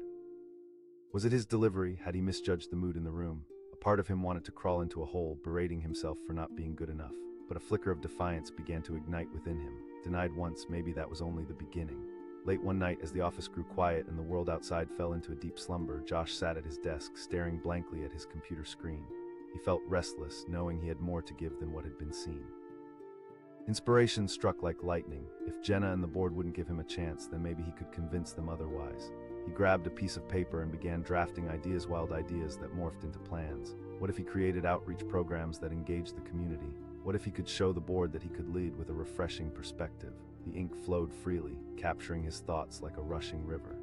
[SPEAKER 1] Was it his delivery? Had he misjudged the mood in the room? A part of him wanted to crawl into a hole, berating himself for not being good enough. But a flicker of defiance began to ignite within him. Denied once, maybe that was only the beginning. Late one night, as the office grew quiet and the world outside fell into a deep slumber, Josh sat at his desk, staring blankly at his computer screen. He felt restless, knowing he had more to give than what had been seen. Inspiration struck like lightning. If Jenna and the board wouldn't give him a chance, then maybe he could convince them otherwise. He grabbed a piece of paper and began drafting wild ideas that morphed into plans. What if he created outreach programs that engaged the community? What if he could show the board that he could lead with a refreshing perspective? The ink flowed freely, capturing his thoughts like a rushing river.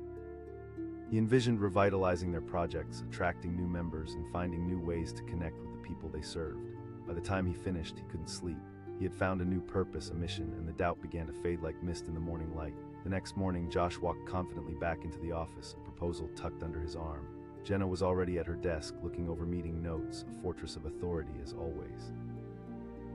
[SPEAKER 1] He envisioned revitalizing their projects, attracting new members, and finding new ways to connect with the people they served. By the time he finished, he couldn't sleep. He had found a new purpose, a mission, and the doubt began to fade like mist in the morning light. The next morning, Josh walked confidently back into the office, a proposal tucked under his arm. Jenna was already at her desk, looking over meeting notes, a fortress of authority as always.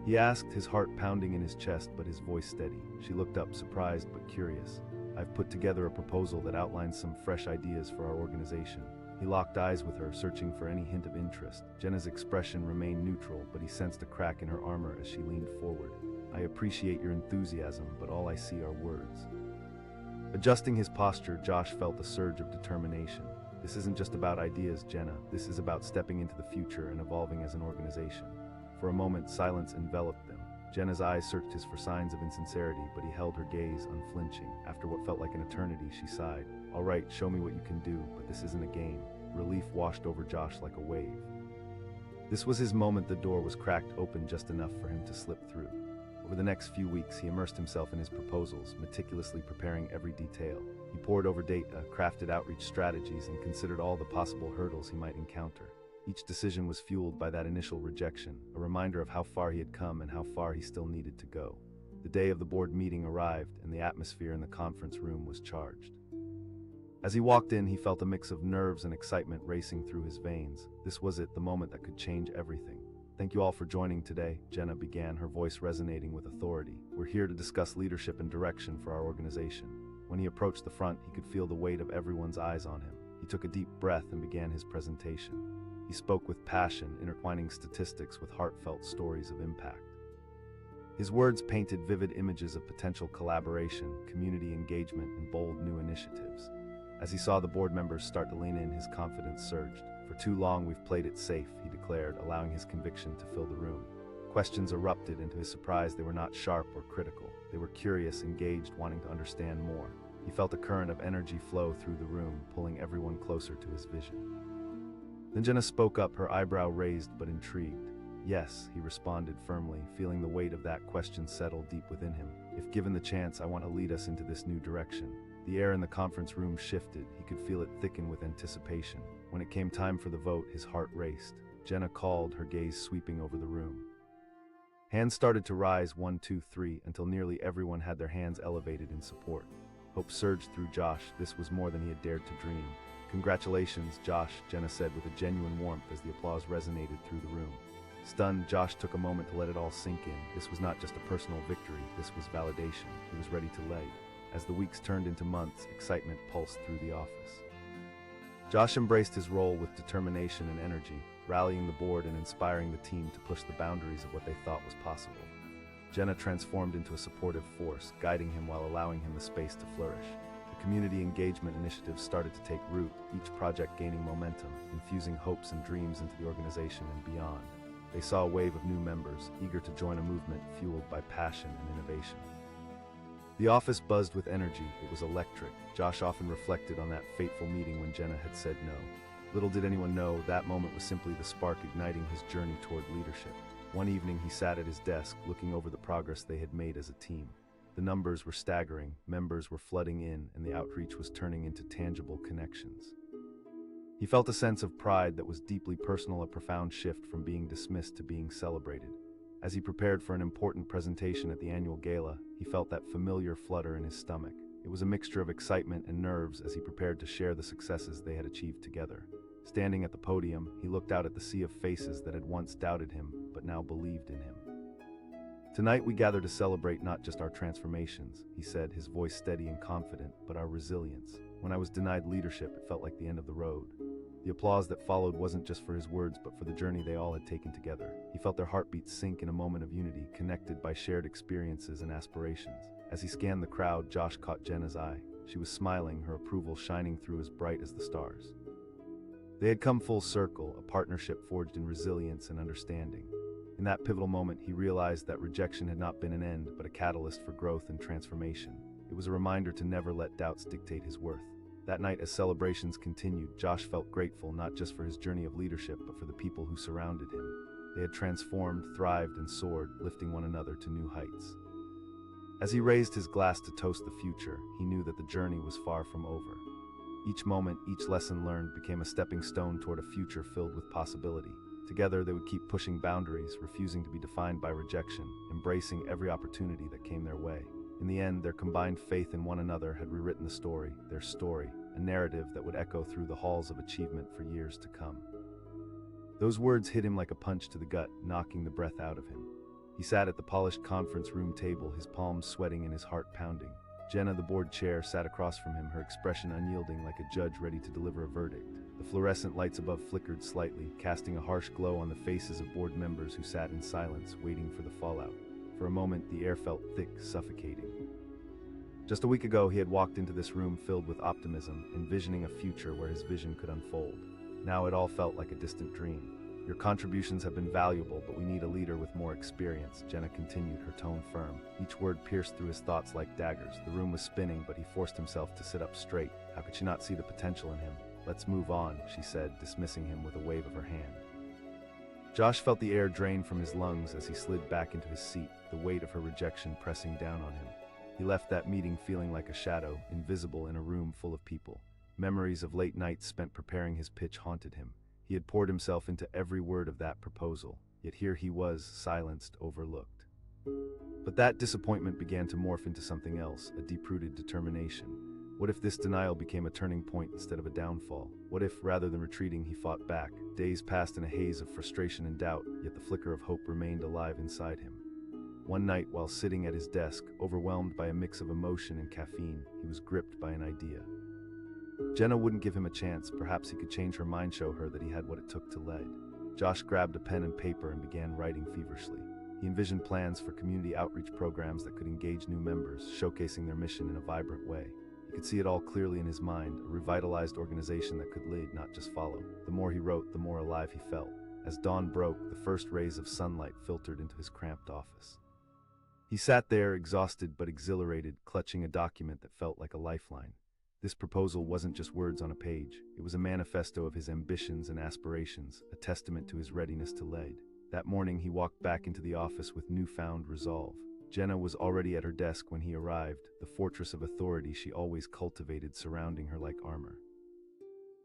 [SPEAKER 1] He asked, his heart pounding in his chest but his voice steady. She looked up, surprised but curious. "I've put together a proposal that outlines some fresh ideas for our organization." He locked eyes with her, searching for any hint of interest. Jenna's expression remained neutral, but he sensed a crack in her armor as she leaned forward. "I appreciate your enthusiasm, but all I see are words." Adjusting his posture, Josh felt a surge of determination. "This isn't just about ideas, Jenna. This is about stepping into the future and evolving as an organization." For a moment, silence enveloped them. Jenna's eyes searched his for signs of insincerity, but he held her gaze unflinching. After what felt like an eternity, she sighed. "All right, show me what you can do, but this isn't a game." Relief washed over Josh like a wave. This was his moment. The door was cracked open just enough for him to slip through. Over the next few weeks, he immersed himself in his proposals, meticulously preparing every detail. He pored over data, crafted outreach strategies, and considered all the possible hurdles he might encounter. Each decision was fueled by that initial rejection, a reminder of how far he had come and how far he still needed to go. The day of the board meeting arrived, and the atmosphere in the conference room was charged. As he walked in, he felt a mix of nerves and excitement racing through his veins. This was it, the moment that could change everything. "Thank you all for joining today," Jenna began, her voice resonating with authority. "We're here to discuss leadership and direction for our organization." When he approached the front, he could feel the weight of everyone's eyes on him. He took a deep breath and began his presentation. He spoke with passion, intertwining statistics with heartfelt stories of impact. His words painted vivid images of potential collaboration, community engagement, and bold new initiatives. As he saw the board members start to lean in, his confidence surged. "For too long we've played it safe," he declared, allowing his conviction to fill the room. Questions erupted, and to his surprise they were not sharp or critical. They were curious, engaged, wanting to understand more. He felt a current of energy flow through the room, pulling everyone closer to his vision. Then Jenna spoke up, her eyebrow raised but intrigued. "Yes," he responded firmly, feeling the weight of that question settle deep within him. "If given the chance, I want to lead us into this new direction." The air in the conference room shifted. He could feel it thicken with anticipation. When it came time for the vote, his heart raced. Jenna called, her gaze sweeping over the room. Hands started to rise, 1, 2, 3, until nearly everyone had their hands elevated in support. Hope surged through Josh. This was more than he had dared to dream. "Congratulations, Josh," Jenna said with a genuine warmth as the applause resonated through the room. Stunned, Josh took a moment to let it all sink in. This was not just a personal victory, this was validation. He was ready to lead. As the weeks turned into months, excitement pulsed through the office. Josh embraced his role with determination and energy, rallying the board and inspiring the team to push the boundaries of what they thought was possible. Jenna transformed into a supportive force, guiding him while allowing him the space to flourish. The community engagement initiatives started to take root, each project gaining momentum, infusing hopes and dreams into the organization and beyond. They saw a wave of new members, eager to join a movement fueled by passion and innovation. The office buzzed with energy. It was electric. Josh often reflected on that fateful meeting when Jenna had said no. Little did anyone know, that moment was simply the spark igniting his journey toward leadership. One evening, he sat at his desk, looking over the progress they had made as a team. The numbers were staggering, members were flooding in, and the outreach was turning into tangible connections. He felt a sense of pride that was deeply personal, a profound shift from being dismissed to being celebrated. As he prepared for an important presentation at the annual gala, he felt that familiar flutter in his stomach. It was a mixture of excitement and nerves as he prepared to share the successes they had achieved together. Standing at the podium, he looked out at the sea of faces that had once doubted him, but now believed in him. "Tonight we gather to celebrate not just our transformations," he said, his voice steady and confident, "but our resilience. When I was denied leadership, it felt like the end of the road." The applause that followed wasn't just for his words, but for the journey they all had taken together. He felt their heartbeats sink in a moment of unity, connected by shared experiences and aspirations. As he scanned the crowd, Josh caught Jenna's eye. She was smiling, her approval shining through as bright as the stars. They had come full circle, a partnership forged in resilience and understanding. In that pivotal moment, he realized that rejection had not been an end, but a catalyst for growth and transformation. It was a reminder to never let doubts dictate his worth. That night, as celebrations continued, Josh felt grateful not just for his journey of leadership, but for the people who surrounded him. They had transformed, thrived, and soared, lifting one another to new heights. As he raised his glass to toast the future, he knew that the journey was far from over. Each moment, each lesson learned became a stepping stone toward a future filled with possibility. Together, they would keep pushing boundaries, refusing to be defined by rejection, embracing every opportunity that came their way. In the end, their combined faith in one another had rewritten the story, their story, a narrative that would echo through the halls of achievement for years to come. Those words hit him like a punch to the gut, knocking the breath out of him. He sat at the polished conference room table, his palms sweating and his heart pounding. Jenna, the board chair, sat across from him, her expression unyielding like a judge ready to deliver a verdict. The fluorescent lights above flickered slightly, casting a harsh glow on the faces of board members who sat in silence, waiting for the fallout. For a moment, the air felt thick, suffocating. Just a week ago, he had walked into this room filled with optimism, envisioning a future where his vision could unfold. Now it all felt like a distant dream. "Your contributions have been valuable, but we need a leader with more experience," Jenna continued, her tone firm. Each word pierced through his thoughts like daggers. The room was spinning, but he forced himself to sit up straight. How could she not see the potential in him? "Let's move on," she said, dismissing him with a wave of her hand. Josh felt the air drain from his lungs as he slid back into his seat, the weight of her rejection pressing down on him. He left that meeting feeling like a shadow, invisible in a room full of people. Memories of late nights spent preparing his pitch haunted him. He had poured himself into every word of that proposal, yet here he was, silenced, overlooked. But that disappointment began to morph into something else, a deep-rooted determination. What if this denial became a turning point instead of a downfall? What if, rather than retreating, he fought back? Days passed in a haze of frustration and doubt, yet the flicker of hope remained alive inside him. One night, while sitting at his desk, overwhelmed by a mix of emotion and caffeine, he was gripped by an idea. Jenna wouldn't give him a chance. Perhaps he could change her mind, show her that he had what it took to lead. Josh grabbed a pen and paper and began writing feverishly. He envisioned plans for community outreach programs that could engage new members, showcasing their mission in a vibrant way. He could see it all clearly in his mind, a revitalized organization that could lead, not just follow. The more he wrote, the more alive he felt. As dawn broke, the first rays of sunlight filtered into his cramped office. He sat there, exhausted but exhilarated, clutching a document that felt like a lifeline. This proposal wasn't just words on a page. It was a manifesto of his ambitions and aspirations, a testament to his readiness to lead. That morning, he walked back into the office with newfound resolve. Jenna was already at her desk when he arrived, the fortress of authority she always cultivated surrounding her like armor.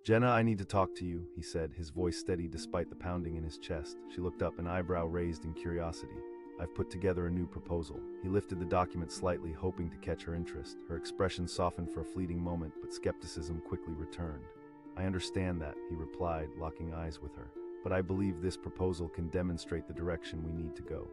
[SPEAKER 1] "Jenna, I need to talk to you," he said, his voice steady despite the pounding in his chest. She looked up, an eyebrow raised in curiosity. I've put together a new proposal. He lifted the document slightly, hoping to catch her interest. Her expression softened for a fleeting moment, but skepticism quickly returned. I understand that, he replied, locking eyes with her. But I believe this proposal can demonstrate the direction we need to go.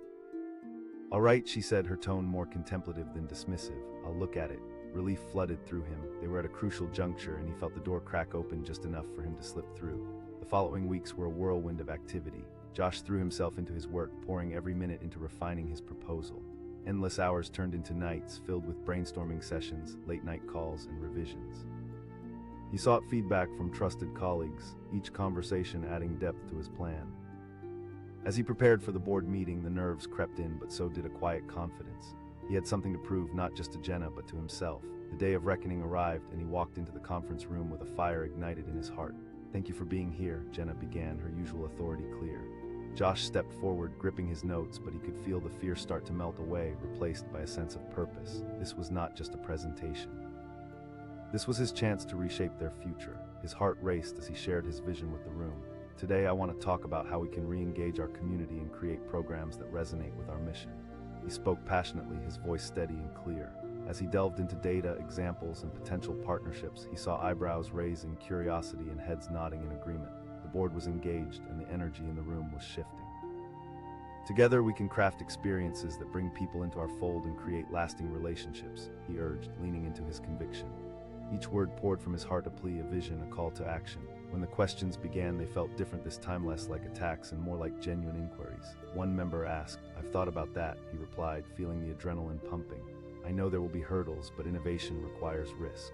[SPEAKER 1] All right, she said, her tone more contemplative than dismissive. I'll look at it. Relief flooded through him. They were at a crucial juncture, and he felt the door crack open just enough for him to slip through. The following weeks were a whirlwind of activity. Josh threw himself into his work, pouring every minute into refining his proposal. Endless hours turned into nights, filled with brainstorming sessions, late-night calls, and revisions. He sought feedback from trusted colleagues, each conversation adding depth to his plan. As he prepared for the board meeting, the nerves crept in, but so did a quiet confidence. He had something to prove, not just to Jenna, but to himself. The day of reckoning arrived, and he walked into the conference room with a fire ignited in his heart. "Thank you for being here," Jenna began, her usual authority clear. Josh stepped forward, gripping his notes, but he could feel the fear start to melt away, replaced by a sense of purpose. This was not just a presentation. This was his chance to reshape their future. His heart raced as he shared his vision with the room. "Today I want to talk about how we can re-engage our community and create programs that resonate with our mission." He spoke passionately, his voice steady and clear. As he delved into data, examples, and potential partnerships, he saw eyebrows raise in curiosity and heads nodding in agreement. The board was engaged, and the energy in the room was shifting. "Together we can craft experiences that bring people into our fold and create lasting relationships," he urged, leaning into his conviction. Each word poured from his heart, a plea, a vision, a call to action. When the questions began, they felt different this time, less like attacks and more like genuine inquiries. One member asked, "I've thought about that," he replied, feeling the adrenaline pumping. "I know there will be hurdles, but innovation requires risk.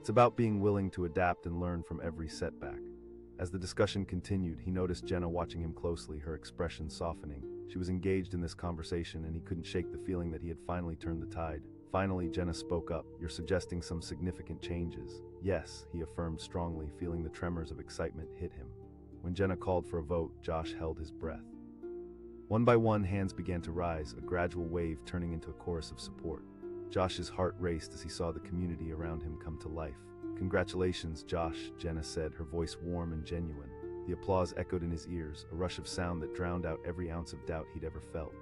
[SPEAKER 1] It's about being willing to adapt and learn from every setback." As the discussion continued, he noticed Jenna watching him closely, her expression softening. She was engaged in this conversation, and he couldn't shake the feeling that he had finally turned the tide. Finally, Jenna spoke up. "You're suggesting some significant changes." "Yes," he affirmed strongly, feeling the tremors of excitement hit him. When Jenna called for a vote, Josh held his breath. One by one, hands began to rise, a gradual wave turning into a chorus of support. Josh's heart raced as he saw the community around him come to life. "Congratulations, Josh," Jenna said, her voice warm and genuine. The applause echoed in his ears, a rush of sound that drowned out every ounce of doubt he'd ever felt.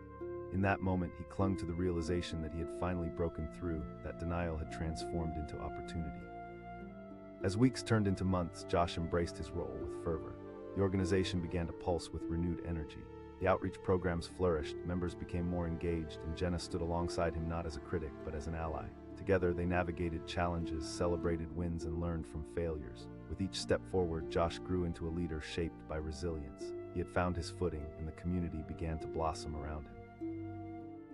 [SPEAKER 1] In that moment, he clung to the realization that he had finally broken through, that denial had transformed into opportunity. As weeks turned into months, Josh embraced his role with fervor. The organization began to pulse with renewed energy. The outreach programs flourished, members became more engaged, and Jenna stood alongside him not as a critic, but as an ally. Together, they navigated challenges, celebrated wins, and learned from failures. With each step forward, Josh grew into a leader shaped by resilience. He had found his footing, and the community began to blossom around him.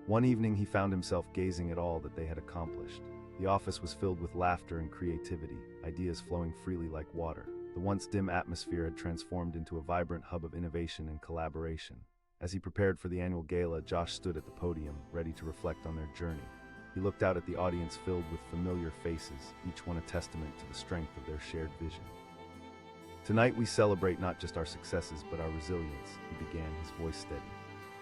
[SPEAKER 1] One evening, he found himself gazing at all that they had accomplished. The office was filled with laughter and creativity, ideas flowing freely like water. The once dim atmosphere had transformed into a vibrant hub of innovation and collaboration. As he prepared for the annual gala, Josh stood at the podium, ready to reflect on their journey. He looked out at the audience filled with familiar faces, each one a testament to the strength of their shared vision. "Tonight we celebrate not just our successes, but our resilience," he began, his voice steady.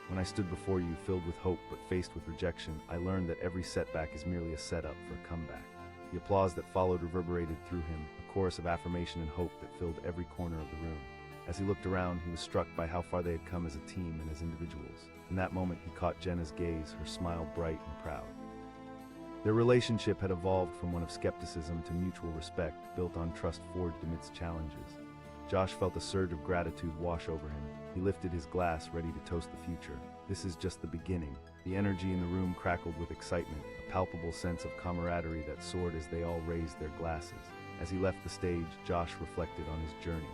[SPEAKER 1] "When I stood before you, filled with hope but faced with rejection, I learned that every setback is merely a setup for a comeback." The applause that followed reverberated through him, a chorus of affirmation and hope that filled every corner of the room. As he looked around, he was struck by how far they had come as a team and as individuals. In that moment, he caught Jenna's gaze, her smile bright and proud. Their relationship had evolved from one of skepticism to mutual respect, built on trust forged amidst challenges. Josh felt a surge of gratitude wash over him. He lifted his glass, ready to toast the future. "This is just the beginning." The energy in the room crackled with excitement, a palpable sense of camaraderie that soared as they all raised their glasses. As he left the stage, Josh reflected on his journey.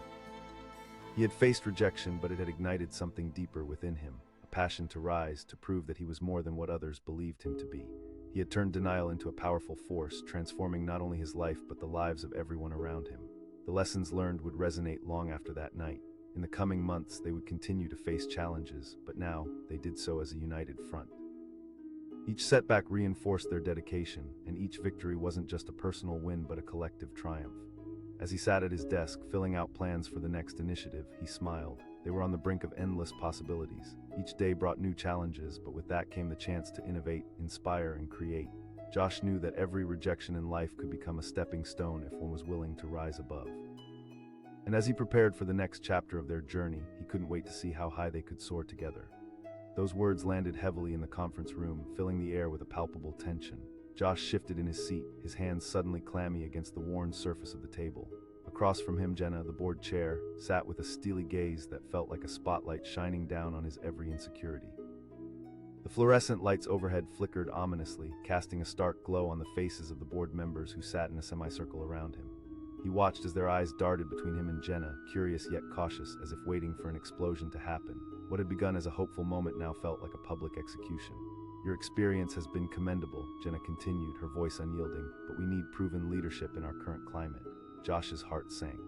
[SPEAKER 1] He had faced rejection, but it had ignited something deeper within him, a passion to rise, to prove that he was more than what others believed him to be. He had turned denial into a powerful force, transforming not only his life but the lives of everyone around him. The lessons learned would resonate long after that night. In the coming months, they would continue to face challenges, but now they did so as a united front. Each setback reinforced their dedication, and each victory wasn't just a personal win but a collective triumph. As he sat at his desk, filling out plans for the next initiative, he smiled. They were on the brink of endless possibilities. Each day brought new challenges, but with that came the chance to innovate, inspire, and create. Josh knew that every rejection in life could become a stepping stone if one was willing to rise above. And as he prepared for the next chapter of their journey, he couldn't wait to see how high they could soar together. Those words landed heavily in the conference room, filling the air with a palpable tension. Josh shifted in his seat, his hands suddenly clammy against the worn surface of the table. Across from him, Jenna, the board chair, sat with a steely gaze that felt like a spotlight shining down on his every insecurity. The fluorescent lights overhead flickered ominously, casting a stark glow on the faces of the board members who sat in a semicircle around him. He watched as their eyes darted between him and Jenna, curious yet cautious, as if waiting for an explosion to happen. What had begun as a hopeful moment now felt like a public execution. Your experience has been commendable, Jenna continued, her voice unyielding, but we need proven leadership in our current climate. Josh's heart sank.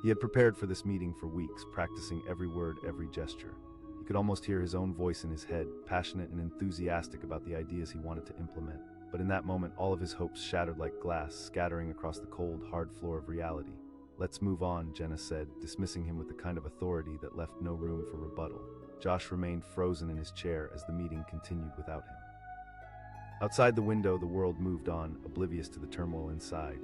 [SPEAKER 1] He had prepared for this meeting for weeks, practicing every word, every gesture. He could almost hear his own voice in his head, passionate and enthusiastic about the ideas he wanted to implement. But in that moment, all of his hopes shattered like glass, scattering across the cold, hard floor of reality. Let's move on, Jenna said, dismissing him with the kind of authority that left no room for rebuttal. Josh remained frozen in his chair as the meeting continued without him. Outside the window, the world moved on, oblivious to the turmoil inside.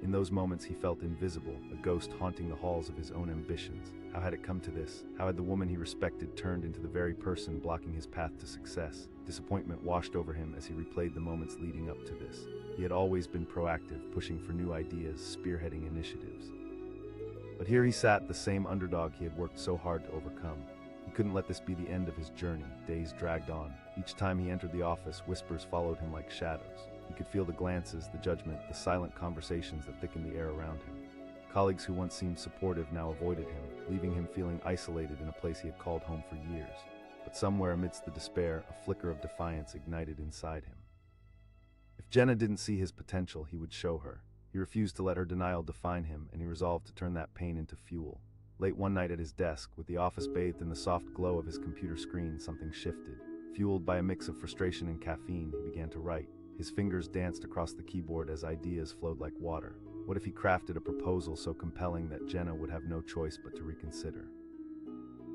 [SPEAKER 1] In those moments, he felt invisible, a ghost haunting the halls of his own ambitions. How had it come to this? How had the woman he respected turned into the very person blocking his path to success? Disappointment washed over him as he replayed the moments leading up to this. He had always been proactive, pushing for new ideas, spearheading initiatives. But here he sat, the same underdog he had worked so hard to overcome. He couldn't let this be the end of his journey. Days dragged on. Each time he entered the office, whispers followed him like shadows. He could feel the glances, the judgment, the silent conversations that thickened the air around him. Colleagues who once seemed supportive now avoided him, leaving him feeling isolated in a place he had called home for years. But somewhere amidst the despair, a flicker of defiance ignited inside him. If Jenna didn't see his potential, he would show her. He refused to let her denial define him, and he resolved to turn that pain into fuel. Late one night at his desk, with the office bathed in the soft glow of his computer screen, something shifted. Fueled by a mix of frustration and caffeine, he began to write. His fingers danced across the keyboard as ideas flowed like water. What if he crafted a proposal so compelling that Jenna would have no choice but to reconsider?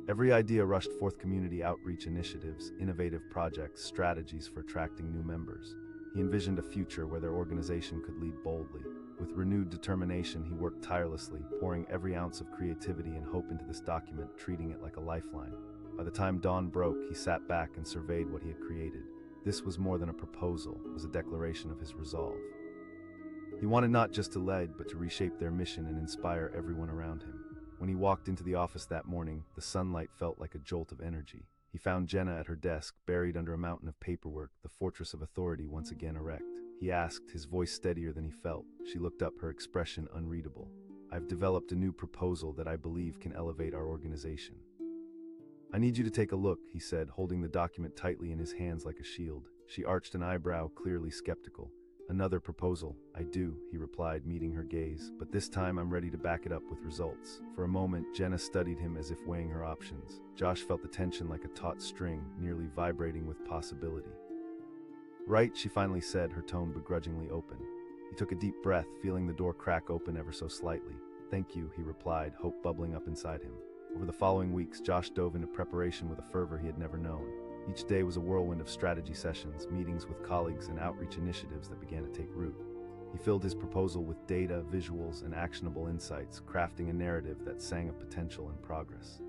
[SPEAKER 1] Every idea rushed forth: community outreach initiatives, innovative projects, strategies for attracting new members. He envisioned a future where their organization could lead boldly. With renewed determination, he worked tirelessly, pouring every ounce of creativity and hope into this document, treating it like a lifeline. By the time dawn broke, he sat back and surveyed what he had created. This was more than a proposal, it was a declaration of his resolve. He wanted not just to lead, but to reshape their mission and inspire everyone around him. When he walked into the office that morning, the sunlight felt like a jolt of energy. He found Jenna at her desk, buried under a mountain of paperwork, the fortress of authority once again erect. He asked, his voice steadier than he felt. She looked up, her expression unreadable. "I've developed a new proposal that I believe can elevate our organization." "I need you to take a look," he said, holding the document tightly in his hands like a shield. She arched an eyebrow, clearly skeptical. "Another proposal?" "I do," he replied, meeting her gaze, "but this time I'm ready to back it up with results." For a moment, Jenna studied him as if weighing her options. Josh felt the tension like a taut string, nearly vibrating with possibility. "Right," she finally said, her tone begrudgingly open. He took a deep breath, feeling the door crack open ever so slightly. "Thank you," he replied, hope bubbling up inside him. Over the following weeks, Josh dove into preparation with a fervor he had never known. Each day was a whirlwind of strategy sessions, meetings with colleagues, and outreach initiatives that began to take root. He filled his proposal with data, visuals, and actionable insights, crafting a narrative that sang of potential and progress.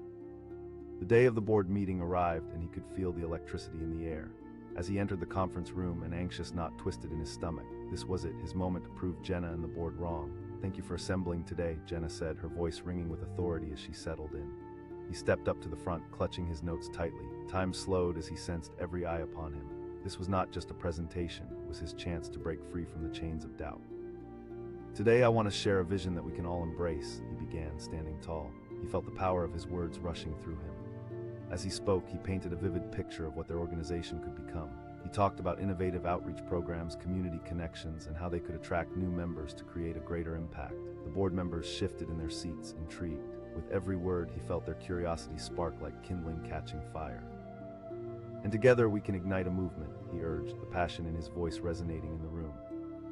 [SPEAKER 1] The day of the board meeting arrived, and he could feel the electricity in the air. As he entered the conference room, an anxious knot twisted in his stomach. This was it, his moment to prove Jenna and the board wrong. "Thank you for assembling today," Jenna said, her voice ringing with authority as she settled in. He stepped up to the front, clutching his notes tightly. Time slowed as he sensed every eye upon him. This was not just a presentation, it was his chance to break free from the chains of doubt. "Today I want to share a vision that we can all embrace," he began, standing tall. He felt the power of his words rushing through him. As he spoke, he painted a vivid picture of what their organization could become. He talked about innovative outreach programs, community connections, and how they could attract new members to create a greater impact. The board members shifted in their seats, intrigued. With every word, he felt their curiosity spark like kindling catching fire. "And together we can ignite a movement," he urged, the passion in his voice resonating in the room.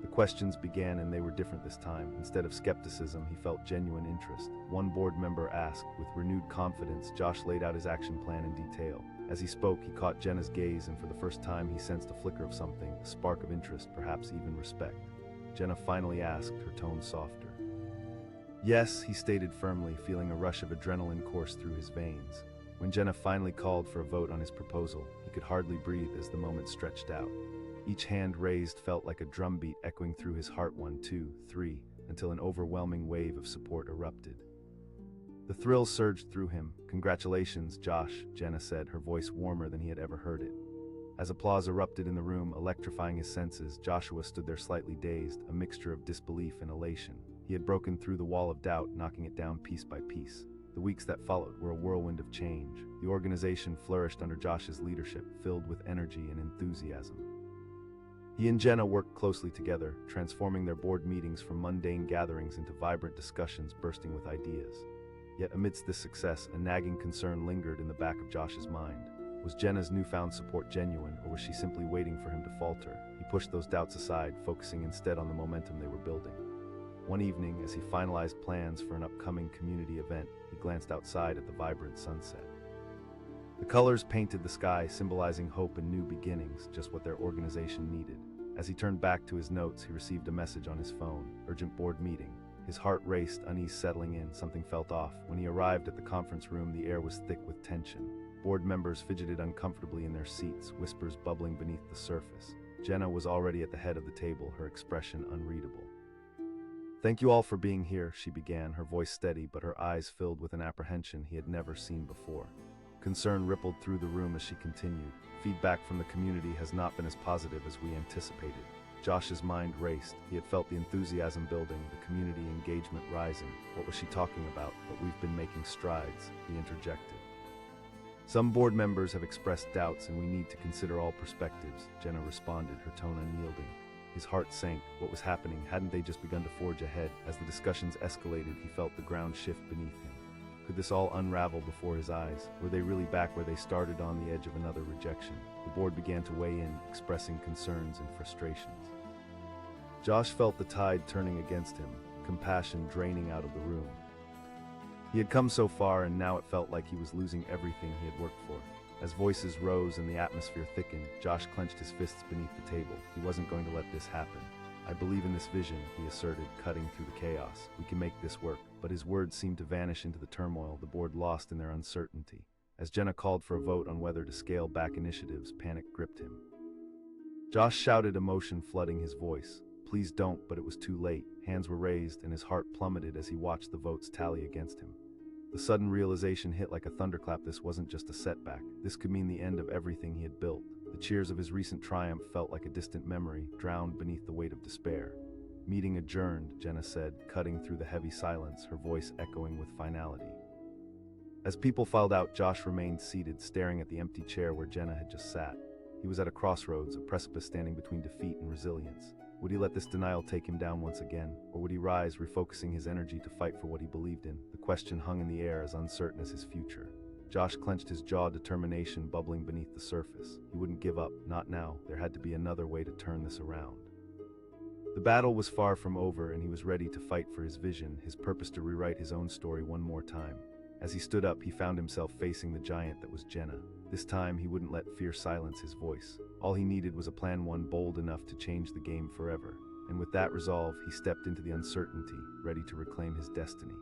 [SPEAKER 1] The questions began, and they were different this time. Instead of skepticism, he felt genuine interest. One board member asked. With renewed confidence, Josh laid out his action plan in detail. As he spoke, he caught Jenna's gaze, and for the first time he sensed a flicker of something, a spark of interest, perhaps even respect. Jenna finally asked, her tone softer. "Yes," he stated firmly, feeling a rush of adrenaline course through his veins. When Jenna finally called for a vote on his proposal, he could hardly breathe as the moment stretched out. Each hand raised felt like a drumbeat echoing through his heart. 1, 2, 3, until an overwhelming wave of support erupted. The thrill surged through him. "Congratulations, Josh," Jenna said, her voice warmer than he had ever heard it. As applause erupted in the room, electrifying his senses, Joshua stood there slightly dazed, a mixture of disbelief and elation. He had broken through the wall of doubt, knocking it down piece by piece. The weeks that followed were a whirlwind of change. The organization flourished under Josh's leadership, filled with energy and enthusiasm. He and Jenna worked closely together, transforming their board meetings from mundane gatherings into vibrant discussions bursting with ideas. Yet amidst this success, a nagging concern lingered in the back of Josh's mind. Was Jenna's newfound support genuine, or was she simply waiting for him to falter? He pushed those doubts aside, focusing instead on the momentum they were building. One evening, as he finalized plans for an upcoming community event, he glanced outside at the vibrant sunset. The colors painted the sky, symbolizing hope and new beginnings, just what their organization needed. As he turned back to his notes, he received a message on his phone: "Urgent board meeting." His heart raced, unease settling in. Something felt off. When he arrived at the conference room, the air was thick with tension. Board members fidgeted uncomfortably in their seats, whispers bubbling beneath the surface. Jenna was already at the head of the table, her expression unreadable. "Thank you all for being here," she began, her voice steady, but her eyes filled with an apprehension he had never seen before. Concern rippled through the room as she continued. "Feedback from the community has not been as positive as we anticipated." Josh's mind raced. He had felt the enthusiasm building, the community engagement rising. What was she talking about? "But we've been making strides," he interjected. "Some board members have expressed doubts, and we need to consider all perspectives," Jenna responded, her tone unyielding. His heart sank. What was happening? Hadn't they just begun to forge ahead? As the discussions escalated, he felt the ground shift beneath him. Could this all unravel before his eyes? Were they really back where they started, on the edge of another rejection? The board began to weigh in, expressing concerns and frustrations. Josh felt the tide turning against him, compassion draining out of the room. He had come so far, and now it felt like he was losing everything he had worked for. As voices rose and the atmosphere thickened, Josh clenched his fists beneath the table. He wasn't going to let this happen. "I believe in this vision," he asserted, cutting through the chaos. "We can make this work." But his words seemed to vanish into the turmoil, the board lost in their uncertainty. As Jenna called for a vote on whether to scale back initiatives, panic gripped him. Josh shouted, emotion flooding his voice. "Please don't," but it was too late. Hands were raised, and his heart plummeted as he watched the votes tally against him. The sudden realization hit like a thunderclap. This wasn't just a setback. This could mean the end of everything he had built. The cheers of his recent triumph felt like a distant memory, drowned beneath the weight of despair. "Meeting adjourned," Jenna said, cutting through the heavy silence, her voice echoing with finality. As people filed out, Josh remained seated, staring at the empty chair where Jenna had just sat. He was at a crossroads, a precipice standing between defeat and resilience. Would he let this denial take him down once again, or would he rise, refocusing his energy to fight for what he believed in? The question hung in the air, as uncertain as his future. Josh clenched his jaw, determination bubbling beneath the surface. He wouldn't give up, not now. There had to be another way to turn this around. The battle was far from over, and he was ready to fight for his vision, his purpose to rewrite his own story one more time. As he stood up, he found himself facing the giant that was Jenna. This time, he wouldn't let fear silence his voice. All he needed was a plan, one bold enough to change the game forever. And with that resolve, he stepped into the uncertainty, ready to reclaim his destiny.